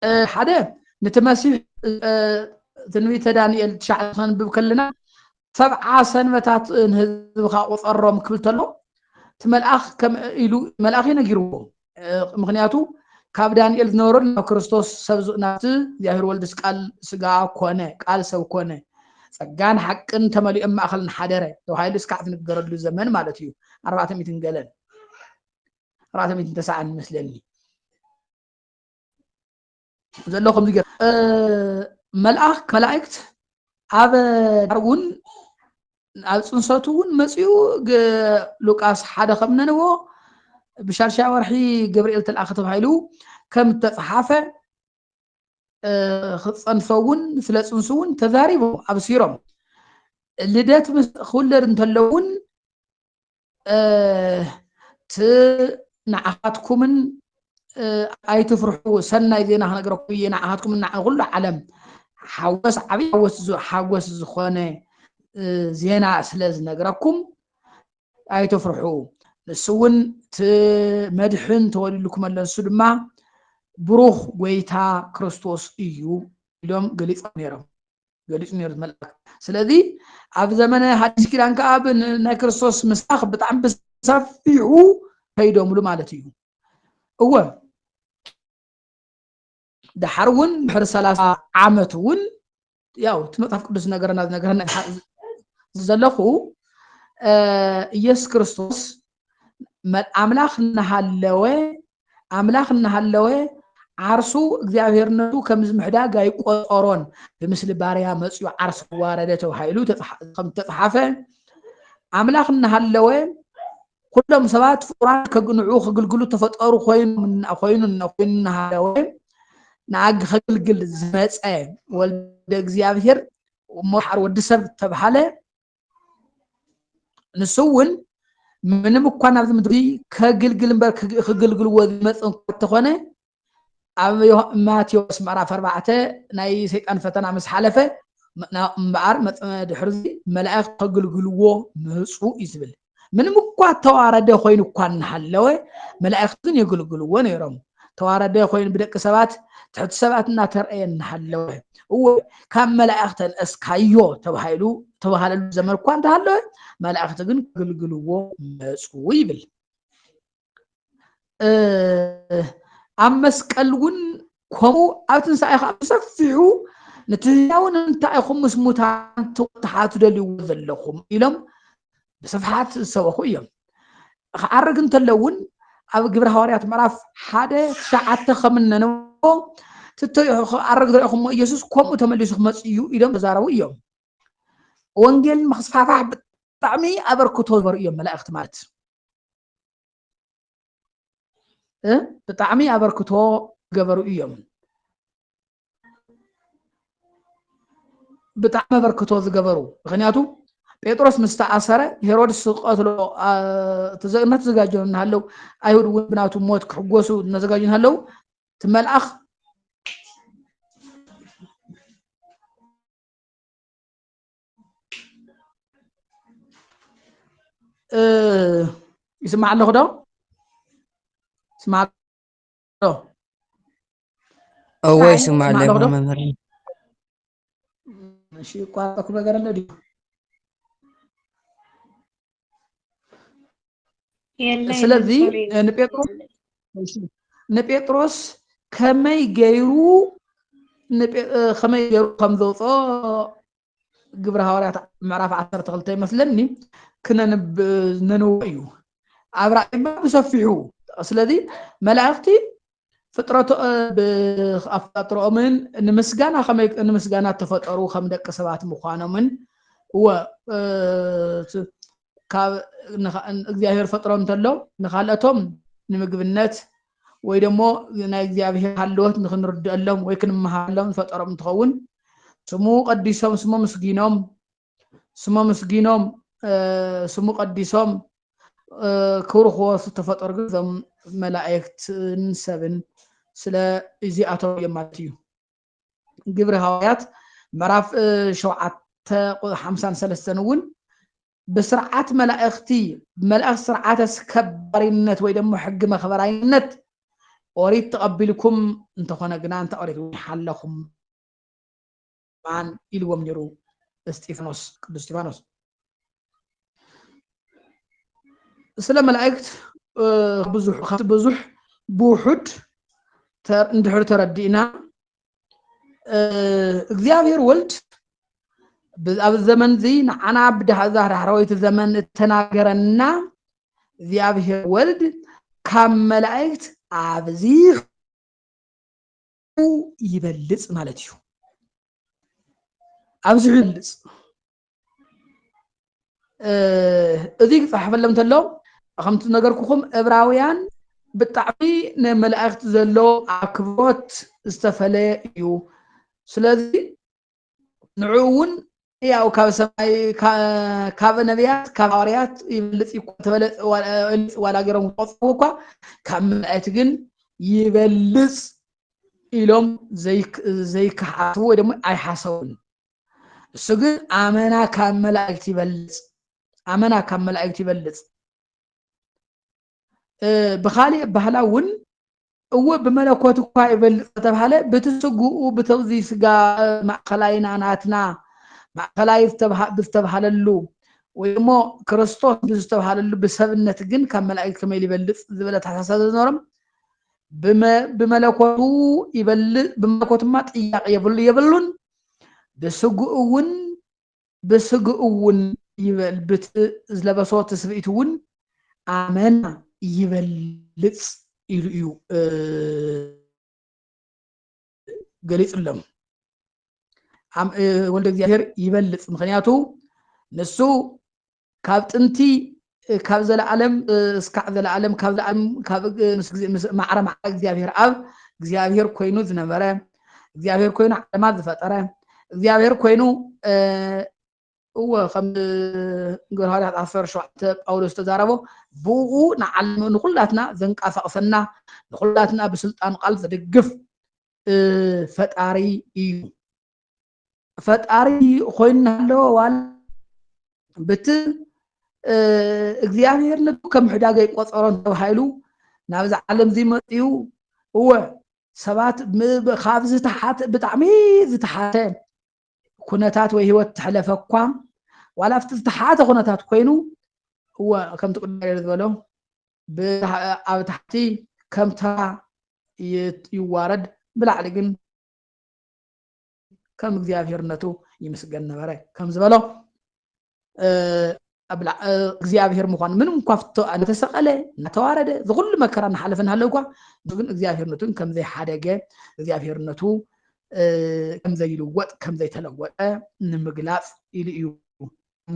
حدا نتماسي تنوي تدانيال شعر خان بكلنا 7 ሰንበታት ንህዝብካ ቆፀሮም ክብል ተሎ ትመልአኽ ከም ኢሉ መልአኽ ነጊርዎ ምክንያቱ ካብ ዳንኤል ዝነበሩ ናብ ክርስቶስ ሰብ ናብቲ እግዚአብሔር ወልድስ ቃል ስጋ ኮነ ቃል ሰብ ኮነ ጸጋን ሓቅን ተመሊኦም ማእኸልን ሓደረ ተባሂሉ እስካዕ ዝንገረሉ ዘመን ማለት እዩ 400 ገለን 409 መስለኒ ዘለኹም ዝገር መልአኽ መላእክት ኣብ ዳርውን ኣብ ጽንሰቱ እውን መጽኡ ሉቃስ ሓደ ከምነንዎ بشارشا ورحي جبريل تلأخ تبعيلو كم تتحافة خصنصون سلسنسون تذاريبو أبصيرهم اللي خلر انتلون نعهاتكم أي تفرحوا سنة إذا هنقرأكم نعهاتكم نعهل علم حوس زخانة زينة سلز نقرأكم أي تفرحوا السون مدحن تولي لكم السلمة بروخ ويتا كريستوس إيو اليوم قليت نيرم ملك سلذي عب زمن حديث كيران كعب نا كريستوس مساخ بتعم بسفيعو هيدوم له مالتيو هو دحرون بحر 30 عامتون ياو تمطف قدس نغرنا زلخو ኢየሱስ ክርስቶስ ኣምላኽ እናሃለወ ዓርሱ እግዚአብሔርነቱ ከም ዝምሕዳግ ኣይቆጠሮን ብምስሊ ባርያ መጽዩ ዓርሱ ዋረደ ተባሂሉ ከም ተጻሓፈ ኣምላኽ እናሃለወ ኩሎም ሰባት ፍቁራን ከግንዑ ክግልግሉ ተፈጠሩ ኮይኑ እናሃለወ ንኣግ ከግልግል ዝመጸ ወልደ እግዚአብሔር ሞሓር ወዲ ሰብ ተባሃለ نسون من مكان هذا مدري كجلجل بر كجلجل ومثل كتخانة أبي ماتيوس معرف 4 ناي سيد أنفتنا مس حلفة بعر مثل حرزي ملاك كجلجل ومسوء يزبل من مكان توارد خوين كان حلوه ملاك تن يجلجل ونيرم توارد خوين بدك سبات تحت سبات ناترين حلوه هو كم ملاك الأسكايو تبهالو زمر كان تحلوه ملاك تجن جلجلوه مسوء يبل أمس كلون كمو أتنسى أسفعو نتلاون أنت أخم مسموتان تحاتو دلي وذلهم إلهم بصفحات سواخوية أرق أنت اللون أو جبر هواريات معرف حدا ساعات خمن نو أرق ذا أخم يسوس كمو تمليس خمسيو إلهم بزاروية وانجيل مخصفافة طعمي أبركتو بريم ملا اختمات بطعمي أبركتو جبرو إيام بطعم أبركتو جبرو غنياتو بيتروس مستعصرة هيرودس قاتلو نتزجاجون هلو أيهود وبناتو موت كحجوسو نتزجاجون هلو تمال أخ يسمع له ده اسمع له أو يسمع له ممر ماشي قاطع كل غير الذي ስለዚህ ንጴጥሮስ ከመይ ገይሩ ከም ዘውፅኦ ግብረ ሐዋርያት ምዕራፍ 12 ይመስለኒ ክነንብው እዩ አብራሂም በሰፊሑ ስለዚህ መላእክቲ ፍጥረቱ በአፍጥሮምን ንምስጋና ከመይ ንምስጋና ተፈጠሩ ከም ደቀ ሰባት ምዃኖምን ካብ እግዚአብሔር ፈጥሮም ተሎ ንኻልአቶም ንምግብነት ወይ ደሞ ናይ እግዚአብሔር ሃልወት ንክንርድአሎም ወይ ክንመሃሎም ፈጥሮም እንትኸውን ስሙ ቀዲሶም ስሙ ቀዲሶም ክብርኽዎ ዝተፈጠሩ እዞም መላእክትን ሰብን ስለ እዚኣቶም እዮም ማለት እዩ ግብረ ሐዋርያት ምዕራፍ 7:53 እውን بسرعات ملائكتي ملائكة سرعات سكبرينت ويدمو حق مخبراينت أريد تقبلكم انت خوانا قنا انت أريد حلكم معن إلوام يرو እስጢፋኖስ ቅዱስ እስጢፋኖስ ስለ መላእክት ብዙሕ ብውሑድ እንድሕር ተረዲእና እግዚአብሔር ወልድ ኣብ ዘመን እዚ ንዓና ብዳሕራዊት ዘመን እተናገረና እግዚአብሔር ወልድ ካብ መላእክት ኣብዚሕ ይበልጽ ማለት እዩ ኣብዚሕ ይበልጽ እዚ ክጻሕፈሎም እንተሎ ከምቲ ነገርኩኹም ዕብራውያን ብጣዕሚ ንመላእክት ዘሎ ኣክብሮት ዝተፈለየ እዩ ስለዚ ንዑ እውን ያው ካብ ሰማይ ካብ ነቢያት ካብ ሐዋርያት ይበልጽ እኮ ተበለጽ ዋላ ገሮም ቆጽፉ እኳ ካብ መላእክት ግን ይበልጽ ኢሎም ዘይክሓቱ ወይ ደግሞ ኣይሓሰቡን እሱ ግን ኣመና ካብ መላእክት ይበልጽ ኣመና ካብ መላእክት ይበልጽ بخالي بهلاون هو بملكوت كواي بالتبهله بتسقوا بتوزي سقا مع خلاينا ناتنا مع خلاي بتبهللو ويمو كريستوس بتبهللو بسببنت جن كم ملائكه كما يبلص زبلت حساسه نورم بملكوتو يبلص بملكوت ما طياق يبلون بسقون يبل بت زلبسوت سبيتون آمنا يبلص إلو قليل لهم ولد እግዚአብሔር ይበልጽ ምክንያቱ ነሱ ካብ ጥንቲ ካብ ዘለዓለም እስካዕ ዘለዓለም ካብ ዘለዓለም ካብ ማዕረ እግዚአብሔር ኣብ እግዚአብሔር ኮይኑ ዝነበረ እግዚአብሔር ኮይኑ ዓለማት ዝፈጠረ እግዚአብሔር ኮይኑ هو خم غرهارات عفر شوعت باولوس تزاربو بوقو نعلم نخلاتنا زنقاسقسنا نخلاتنا بسلطان قال زدقف فطاري خوينا له وال بت እግዚአብሔር ነቱ ከም ሕዳገ ይቆጽሮን ተባሂሉ ናብዛ ዓለም ዝመጥዩ هو ሰባት ካብ ዝተሓተ ብጣዕሚ ዝተሓተ ኩነታት ወይ ህይወት ተሕለፈኳ ዋላ ፍት ዝተሓተ ኩነታት ኮይኑ هو ከም ተቆዳሪ ዝበሎ ኣብ ታሕቲ ከምታ ይዋረድ ብላዕሊ ግን ከም እግዚአብሔርነቱ ይመስገን ነበረ ከም ዝበሎ أبلع እግዚአብሔር ምዃን ምንም ኳፍቶ አንተሰቀለ ነተዋረደ ዝኩሉ መከራ ንሓለፈን ሃለውኳ ግን እግዚአብሔርነቱን ከም ዘይ ሓደገ እግዚአብሔርነቱ ከም ዘይልወጥ ከም ዘይተለወጠ ንምግላጽ ኢሉ እዩ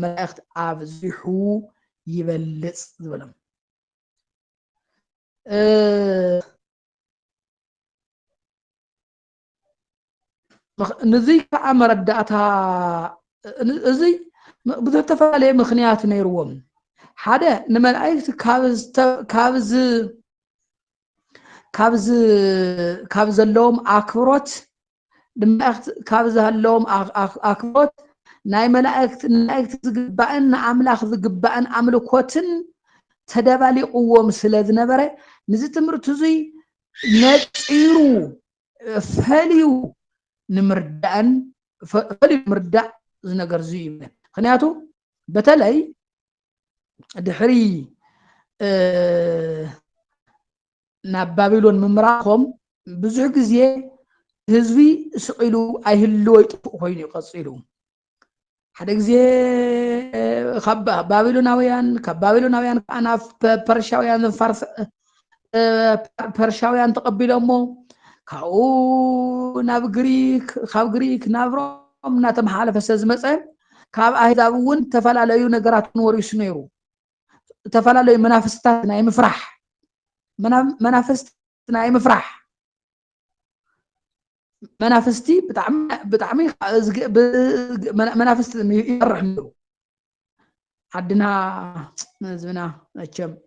መላእክት ኣብዚሑ ይበልጽ ዝበሎም نزي كعمر الداتا نزي بتفعله مخنيات نيروم حدا نملائكت كابز اللوم أكبروت نملائكت كابز اللوم أكبروت ناي ملائكت زقبان عملاخ زقبان عملكوتن تدبالي قوم سلذ نبره نزي تمرتزي نتيرو فاليو نمردان فاليو مردع زنجر زيمه خنياتو بتلاي دحري نا بابلون ممراخم بزح غزي حزبي سقيلو ايهلو يطفو خوين يقصيلو حدا غزي خب بابلوناويان كبابلوناويان انا برشاويان فارس برشاويان تقبلومو كاو ناب غريك خاب غريك نابروم ناتم حالف سزمصه كاب اهدابون تفلاليو نغرات نوريس نيرو تفلاليو منافستات ناي مفرح منافست ناي مفرح منافستي بتعمي منافست يفرح له عدنا زبنا اچم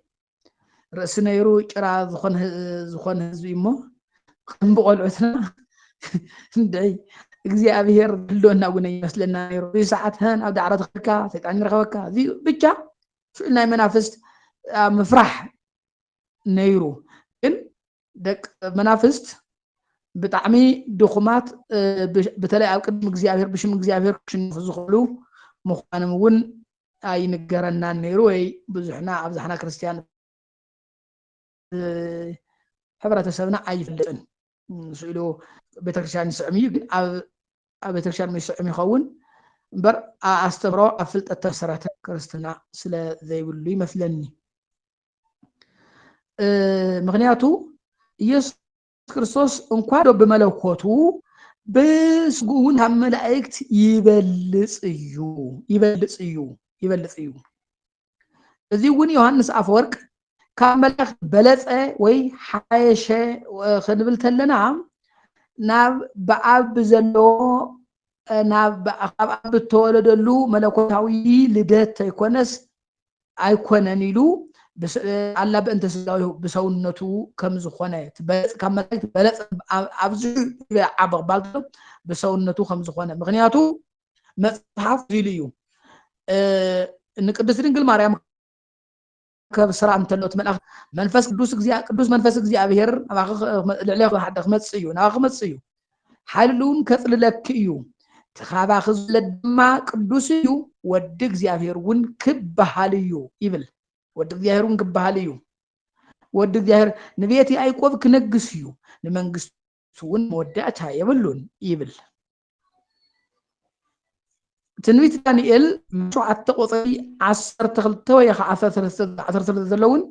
رأس نيرو قرا زخون حزبيمو كم بقولعتنا ندعي እግዚአብሔር ህልውና ጉነ ይመስለና ነይሩ ሰዓትህን ኣብ ዳዕረ ተኽልካ ሰይጣን ይረኸበካ እዚ ብቻ ናይ መናፍስት ምፍራሕ ነይሩ ግን ደቅ መናፍስት بتعمي دخمات بتلاقي أو قدم እግዚአብሔር بشم እግዚአብሔር كشنف زخلو مخانم ون أي نجرنا نيروي بزحنا أبزحنا كريستيان حبرة سبنا أي فلتن سئلو بترشان سعمي بترشان مسعمي خون بر أستبرأ أفلت التسرات كريستنا سلا ذي واللي مثلني مغنياتو يس ክርስቶስ እንኳን በመለኮቱ በስጉን አመላእክት ይበልጽዩ እዚህ ግን ዮሐንስ አፈወርቅ ከመላእክት በለጸ ወይ ሓየሸ ክንብል ተለና ናብ በአብ ዘሎ ናብ በአብ ተወለደሉ መለኮታዊ ልደት ይኮነስ አይኮነን ይሉ الله بأنت سلاوي بسونته كم زخنة كملك بلد أبزي عبر بالته بسونته كم زخنة مغنياتو مصحف زيليو إن قدسين قل مريم كبسرعة متنوت منفس قدوس منفس جزيء أبيهر العلاق حد خمس سيو ناخمس سيو حلون كثر لك يو تخابا خزل الدماء قدوس يو ودك زي أبيهر ون كب حاليو يبل ود እግዚአብሔርን ግባሃልዩ ወድ እግዚአብሔር ነቢያቲ አይቆብ ክነግስዩ ለመንግስቱን መወዳታ የብሉን ይብል ትንቢት ዳንኤል ምዕራፍ ቁጥሪ 12 ወይ 13 ዘለውን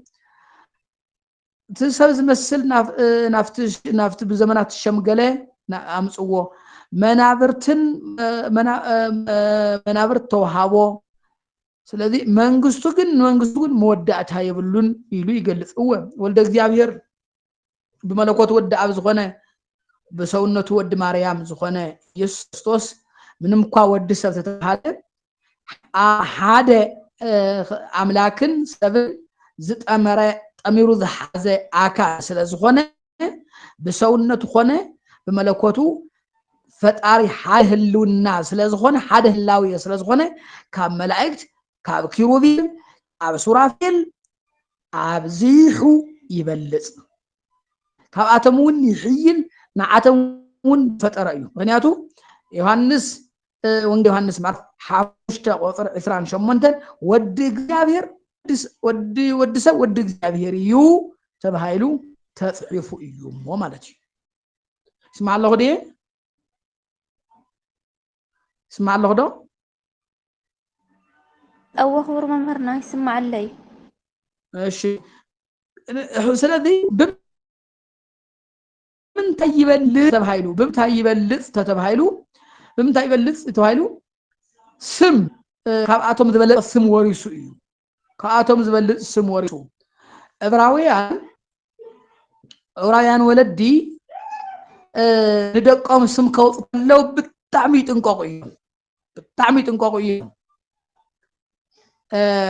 ትሰብ ዝመስል ናፍቲ ብዘመናት ሸምገለ አምጽዎ መናብርት ተዋሃቦ ስለዚህ መንግስቱ ግን መወዳታ የብሉን ይሉ ይገልጽው ወልደ እግዚአብሔር በመለኮት ወደ አብ ዝሆነ በሰውነቱ ወድ ማርያም ዝሆነ ኢየሱስ ክርስቶስ ምንም እንኳን ወድ ሰብ ተተባለ ሓደ አምላክን ሰብ ዝጠመረ ጠሚሩ ዝሓዘ አካል ስለዝሆነ በሰውነቱ ሆነ በመለኮቱ ፈጣሪ ሐልውና ስለዝሆነ ሓደ ህላዊ ስለዝሆነ ካብ መላእክት ካብ ኪሩቤል ኣብ ሱራፌል ኣብዚሑ ይበልጽ ካብ ውን ይሕይል ንዓተሙን ፈጠረ እዩ ምክንያቱ ዮሐንስ ወንጌል ዮሐንስ ማለት ሓሙሽተ ቁጥር 28 ወዲ እግዚአብሔር ወዲ ሰብ ወዲ እግዚአብሔር እዩ ተባሂሉ ተጽሒፉ እዩ ማለት እዩ ስማ ኣለኹ ዲየ ስማ ኣለኹ ዶ أول خبر ممرنا يسمع علي. ماشي. سلذي بمتى يبلغ تبهايلو بمتى يبلغ تتبهايلو بمتى يبلغ تتبهايلو سم كأتوم زبلغ سم وريسو إيو كأتوم زبلغ سم وريسو إبراويان ولدي ندقم سم كوت لو بالتعميد انقاقي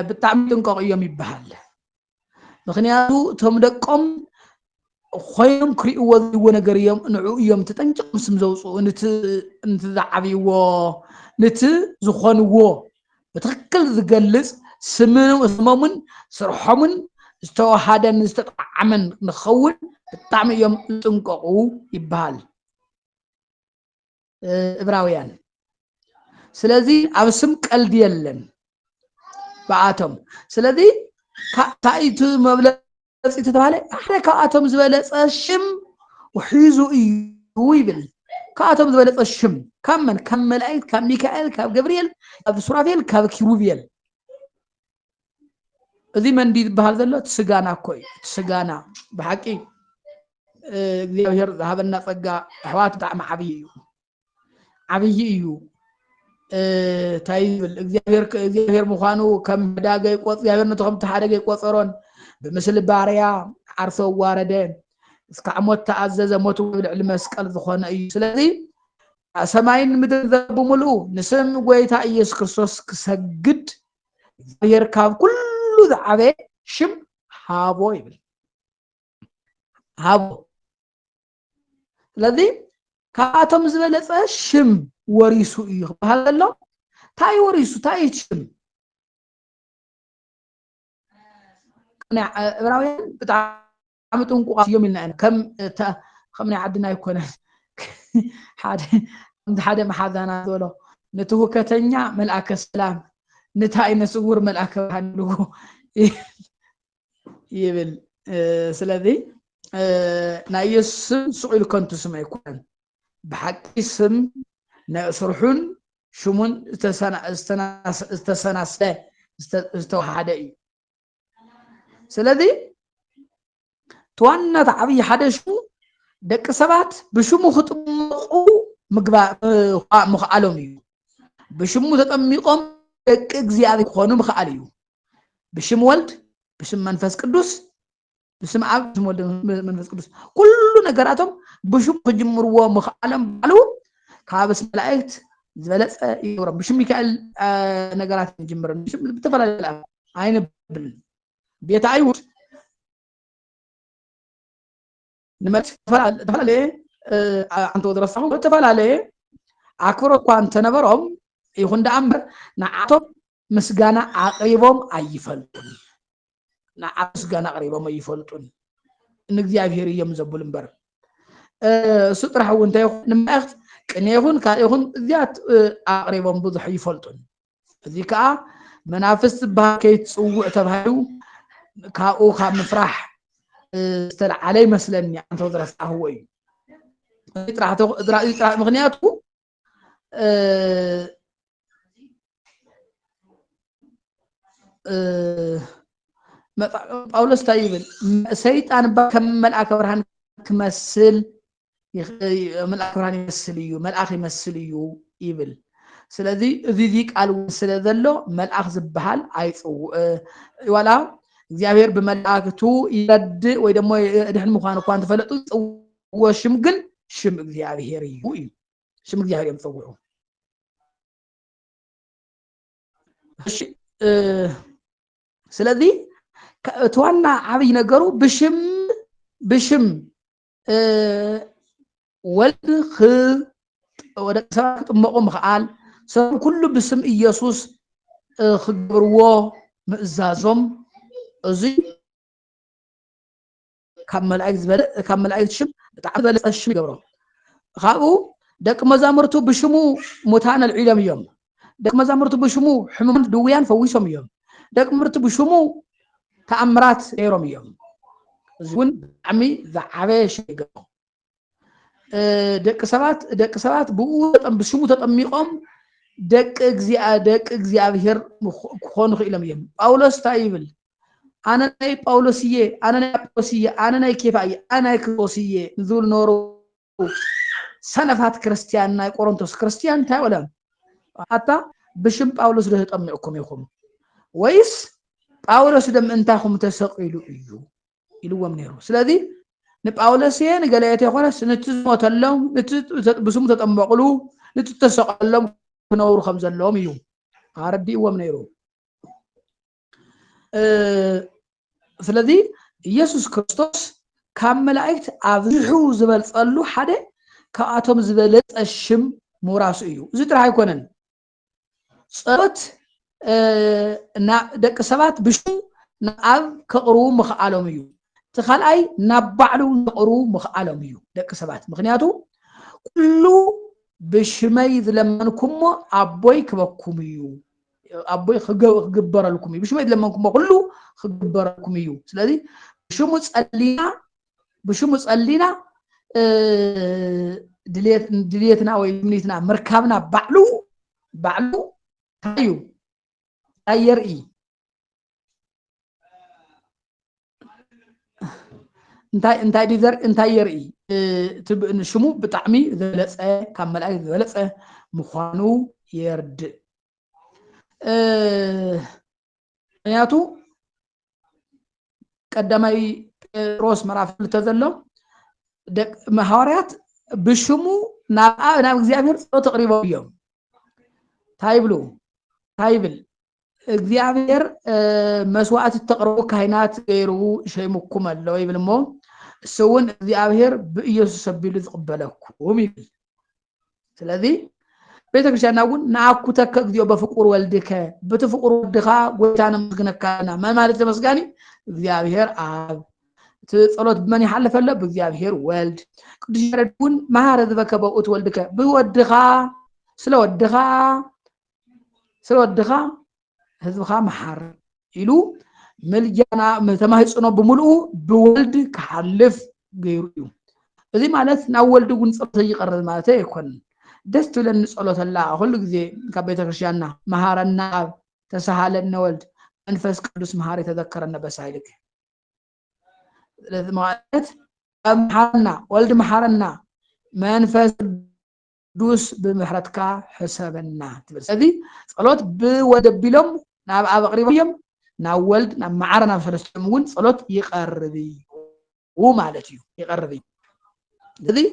بتعمل تنقق يوم يبهال مخنياتو تمدقم خويم كريو ونجر يوم تتنجق مسم زوصو نت ذعبي نت زخون بتركل ذجلس سمون سرحمن استوحدا استطعمن نخون بتعمل يوم تنققو يبهال إبراويان سلازي عبسم قلد يلن بعاتم سلذي تايت مبلغ تتبالي احنا كاتم زبلص الشم وحيزو يبل كاتم زبلص الشم كم ملائكه كم ميكائيل كم جبريل كم سرافيل كم كيروبيل اذي من دي بحال زلو تسغانا كوي تسغانا بحقي እግዚአብሔር ذهبنا ጸጋ አህዋት ጣዕም عبي تايبل እግዚአብሔር ምዃኑ ከም ዳገ ይቆጽ እግዚአብሔር ነቶም ተሓደገ ይቆጽሮን በምስል ባሪያ ዓርሶ ዋረደ እስከ ዓመት ተኣዘዘ ሞቱ ልዕሊ መስቀል ዝኾነ እዩ ስለዚ ሰማይን ምድር ዘብሙሉ ንስም ጎይታ ኢየሱስ ክርስቶስ ክሰግድ እግዚአብሔር ካብ ኩሉ ዝዓበ ሽም ሃቦ ይብል ሃቦ ስለዚ ካቶም ዝበለጸ ሽም ወሪሱ እዩ ባህል ታይ ወሪሱ ታይ ሽም كنا إبراهيم بتعمل تنقوا يوم لنا كم عدنا يكون حدا محاذانا دولو نتو كتنيا ملأك السلام نتاي نسور ملأك هنلو يبل سلذي نايسم سؤال كنت سمع يكون بحق اسم نصرحون شمون استسناسه استوحدي سلذي توانا تعبي حدا شو دك سبات بشمو خطمقو مغبا مخالومي بشمو تطميقوم دك እግዚአብሔር ኮኑ مخاليو بشم ولد بشم منفس قدوس بشم اب بشم ولد منفس قدوس كل ነገራቶም بشم تجمروا مخالم ባሉ ካብስ መላእክት ዝበለጸ ይወራ بشم ሚካኤል ነገራት ጀምር بشم ተፈላላ አይነብል ቤት አይሁድ نمت تفعله أنت ودرسهم تفعله أكبر كوان تنبرهم يكون دامر نعطب مسجانا عقريبهم أيفلتون نعطب مسجانا عقريبهم أيفلتون نقدي أبيهري يوم زبولن بر سترح وانت يكون نمأخذ كن يكون كيكون ذات عقريبهم بضح يفلتون ذيك منافس بهاكيت سوء تبهيو كاو خا مفرح استلع علي مثلني أنت درس أهوي يطرح مغنياته باولوس تايبل سيطان بكم ملأك برهان كمثل ملأك برهان يمثليو ملأك يمثليو يبل سلذي ذيك قالوا سلذلو ملأك زبحال ايصو ولا እግዚአብሔር በመላእክቱ ይረድ ወይ ደግሞ ደህን መኳን እንኳን ተፈለጡ ወሽም ግን ሽም እግዚአብሔር እዩ ሽም እግዚአብሔር የምጽውዑ እሺ ስለዚህ ተዋና አብይ ነገሩ ብሽም ወልድ ወደ ሰባት መቆም خال ሰብ ሁሉ ብስም ኢየሱስ خبرዎ ምእዛዞም أزي كمل أيد شم تعبد الشم جبره خابو دك مزامرتو بشمو متانا العلم يوم دك مزامرتو بشمو حمم دويان فويسهم يوم دك مرتو بشمو تأمرات يوم يوم زون عمي ذا عباش جبره دك سبات بقول بشمو تطميقهم دك إجزاء بهر خون خيلم يوم أولس تايبل أنا ناي باولوسية أنا ناي باولوسية أنا ناي كيفاية أنا ناي كروسية نزول نورو سنفات كريستيان ناي كورنثوس كريستيان تاي ولا حتى بشم باولوس ده تطمعكم يكم ويس باولوس دم انتاكم تسقيلو إلو ومنيرو سلذي نباولوسية نقالياتي أخوانا نتزموتلهم بسمو تطمعقلو نتتسقلهم نورو خمزلهم يوم عردي ومنيرو ስለዚህ ኢየሱስ ክርስቶስ ካብ መላእክት ኣብዝሑ ዝበልጸሉ ሓደ ካብኣቶም ዝበለጸ ሽም ምውራሱ እዩ እዚ ጥራሕ ኣይኮነን ጸሎት ደቂ ሰባት ብሽሙ ናብ ከቕርቡ ምኽኣሎም እዩ እቲ ካልኣይ ናብ ባዕሉ ከቕርቡ ምኽኣሎም እዩ ደቂ ሰባት ምክንያቱ ኩሉ ብሽመይ ዝለመንኩሞ ኣቦይ ክበኩም እዩ أبوي خجبر لكم بشو ما يدلمنكم كله خجبر لكم يو سلادي بشو مسألينا دليتنا ويمنيتنا مركبنا بعلو تايو تايري انتاي ديزر انتايري تب شمو بطعمي ذلصه كملاي ذلصه مخانو يرد ምክንያቱ ቀዳማይ ጴጥሮስ ምዕራፍ 2 ዘሎ ደቅ ሐዋርያት ብሽሙ ናብ እግዚአብሔር ጸሎት አቅርበው እዮም ታይብል እግዚአብሔር መስዋዕት ተቀርቡ ካህናት ገይሩ ሸይሙኩም አለው ይብልሞ እሱውን እግዚአብሔር በኢየሱስ ሰቢሉ ተቀበለኩም ይብል ስለዚህ ቤተክርስቲያን አሁን ናኩተከ እግዚኦ በፍቁር ወልድከ በተፍቁር ወልድኻ ጎይታን መስግነካና ማለት ተመስጋኒ እግዚአብሔር አብ تصلوت بمن يحلف الله بእግዚአብሔር ወልድ ቅዱስ ያሬድ ግን መሐረ ዝበከ በእቱ ወልድከ ብወድኻ ስለወድኻ ህዝብኻ መሐር ኢሉ መልጃና ተማህጽኖ ብምልኡ ብወልድ ክሐልፍ ገይሩ እዩ እዚ ማለት ናብ ወልድ ግን ጸሎት ይቀርብ ማለት አይኮን ደስ ትለን ጸሎተላ ሁሉ ጊዜ ካብ ቤተክርስቲያንና መሐረና ተሳሃለና ወልድ መንፈስ ቅዱስ መሐር የተዘከረና በሳይልክ ማለት መሐረና ወልድ መሐረና መንፈስ ቅዱስ በምህረትካ ሕሰበና ስለዚህ ጸሎት ብወደብሎም ናብ አብ አቅሪቦም ናብ ወልድ ናብ መሐረና ፈለስቶም ግን ጸሎት ይቀርብ ማለት እዩ ይቀርብ ስለዚህ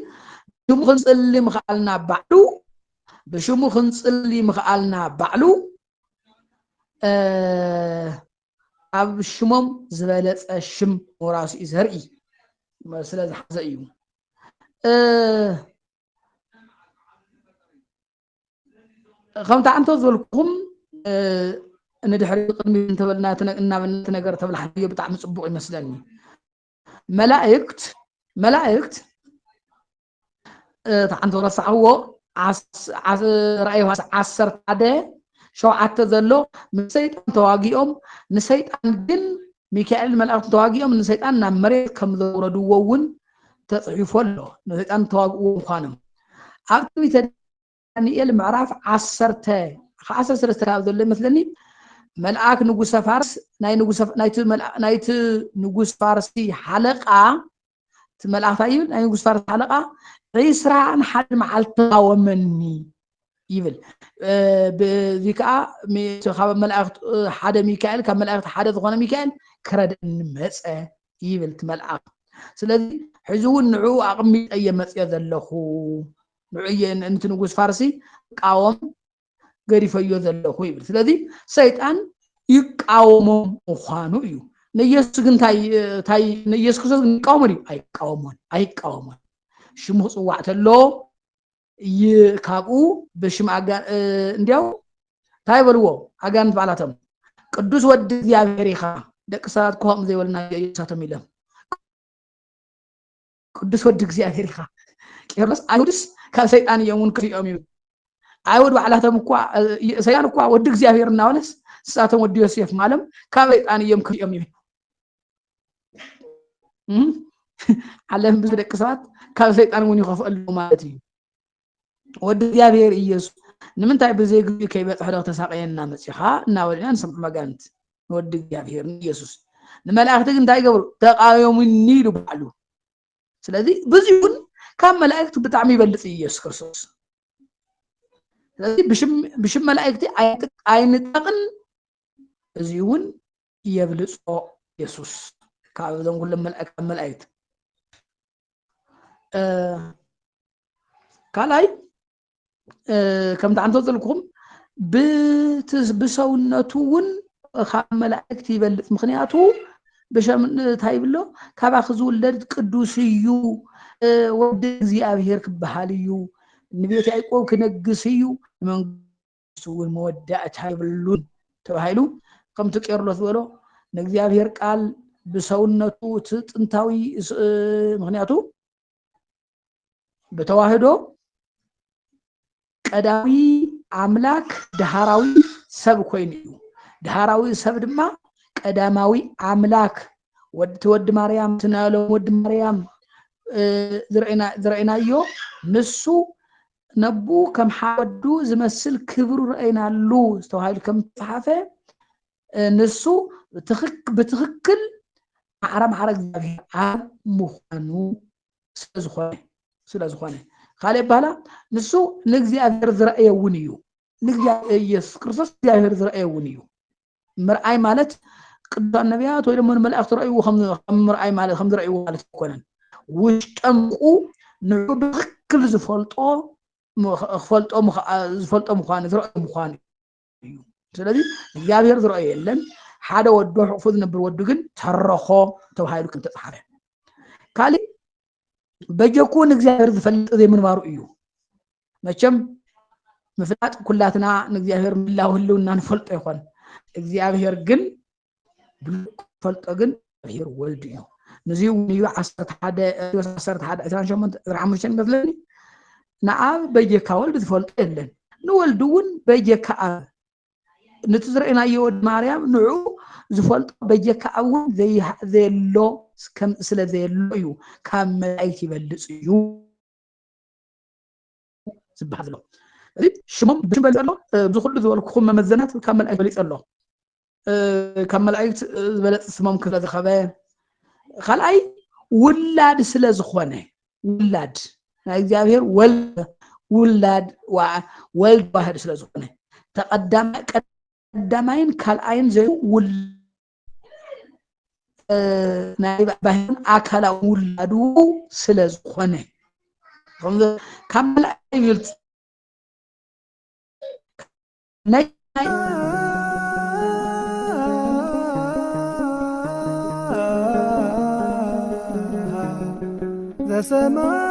ሽሙ ክንጽሊ ምኽአልና ባዕሉ በሽሙ ክንጽሊ ምኽአልና ባዕሉ ኣብ ሽሞም ዝበለጸ ሽም ወራሲ ዘርኢ ስለዚ ሓዘ እዩ ከምታ አንተ ዘልኩም እንድሕሪ ቅድሚ እንተበልና እናበልና ነገር ተብልሐዮ ብጣዕሚ ጽቡቕ ይመስለኒ መላእክት ታንተ ረሳዕዎ رأي عصر عده شوعت زلو مسيطان تواغيهم نسيطان جن ميكائيل ملائكة تواغيهم نسيطان نمريت كم زوردوون تصحيفوا له نسيطان تواغيهم خانم أكتبت دانيال معرف عصرته خاصة سرستها ذل مثلني ملائك نجوس فارس نايت نجوس فارسي حلقة ملائكة أيون نايت نجوس فارس حلقة ريسران حد معلتا ومني يبل بذيكا خاب ملائكة حدا ميكائيل كم ملائكة حدا ذغنا ميكائيل كرد مسأ يبل تملائكة سلذي حزون نعو أقمي أي مسأ ذلخو نعي أنت نقول فارسي قاوم قريفا يذلخو يبل سلذي سيطان يقاومون مخانو يو نيسكن تاي نيسكن نقاومري أي قاومون شمو صوعت له يكابو بشم أجان نديو تايبلو أجان بعلاتهم قدوس ود ديابيريخا دك سات كوهم زي ولنا يساتهم يلهم قدوس ود ديابيريخا كيرلس أيودس كان سيطان يومون كري أمي أيود بعلاتهم كوا سيان كوا ود ديابيرنا ونس ساتهم ود يوسف معلم كان سيطان يوم كري أمي علم بزدك سات كان سيطان وني خاف له مالتي ود ديابير يسوع نمنتاي بزي كي بحدا تساقينا مسيخا ناولنا نسمع مغانت ود ديابير يسوع الملائكه انتاي قبل تقايمني يبعلو ስለዚህ ብዙውን ካብ መላእክት ብጣዕሚ ይበልጽ ኢየሱስ ክርስቶስ ስለዚህ ብሽም መላእክቲ አይንጠቅን እዚውን ይብልጾ ኢየሱስ ካብ ዘን ሁሉ መላእክት ካላይ ከም ታንቶ ዘልኩም ብሰውነቱን ካብ መላእክት ይበልጽ ምክንያቱ بشام تايبلو كابا خزولد قدوس يو ود እግዚአብሔር ክበሃልዩ ንቤት ያዕቆብ ክነግስዩ መንግስቱን መወዳእ ታይብሉን ተባሂሉ ከም ተቀርሎት ወሎ ንእግዚአብሔር ቃል በሰውነቱ ጥንታዊ ምክንያቱ በተዋህዶ ቀዳሚ አምላክ ዳህራዊ ሰብ ኮይኑ ዳህራዊ ሰብ ድማ ቀዳማዊ አምላክ ወድ ማርያም ትናለው ወድ ማርያም ዝረአናዮ ንሱ ነቡ ከም ሓዱ ዝመስል ክብሩ ረአናሉ ዝተዋሃሉ ከም ተሓፈ ንሱ በትክክል ዓረም ዓረግ እግዚአብሔር ምዃኑ ስለዝኾነ ካለ ባላ ንሱ ንእግዚአብሔር ዝረአየውን እዩ ንእግዚአብሔር ኢየሱስ ክርስቶስ እግዚአብሔር ዝረአየውን እዩ مرأي مالت قد النبيات ولا من ملائكة رأيو خم مرأي مالت خم رأيو مالت كونن وشتمقو نعو بكل زفلطو مخان رأي مخان سلذي እግዚአብሔር ዝረአየ የለን ሓደ ወዶ ሕፉዝ ነበር ወዶ ግን ተረኾ ተባሂሉ ከም ተጻሐፈ ካሊ በጀኩን እግዚአብሔር ዝፈልጥ ዘይምንባሩ እዩ መቸም ምፍላጥ ኩላትና ንእግዚአብሔር ምላው ህልውና ንፈልጦ ይኾን እግዚአብሔር ግን ፈልጦ ግን እግዚአብሔር ወልድ እዩ نزيو نيو عصرت حدا عصرت حدا إذا شو من رحمة شن مثلني نعم بيجي كولد تفولت إلن نولدون بيجي كأ نتزرعنا يود مريم نعو زفولت بيجي كأون ذي اللو كم سلا ذي اللو يو كم أيتي بلس يو سبحان الله شمم بشبه الله بزخل ذو الكخم مزنات كمل أي بليس الله كمل أي بلس سمم كذا ذخبان خلأي ولاد سلا زخوانه ولاد እግዚአብሔር ولاد ولد واحد سلا زخوانه ቀዳማይን ካልአይን ዘዩ ናይ ባህን አካላዊ ውላዱ ስለ ዝኾነ ከመል አይልት ናይ ዘሰማይ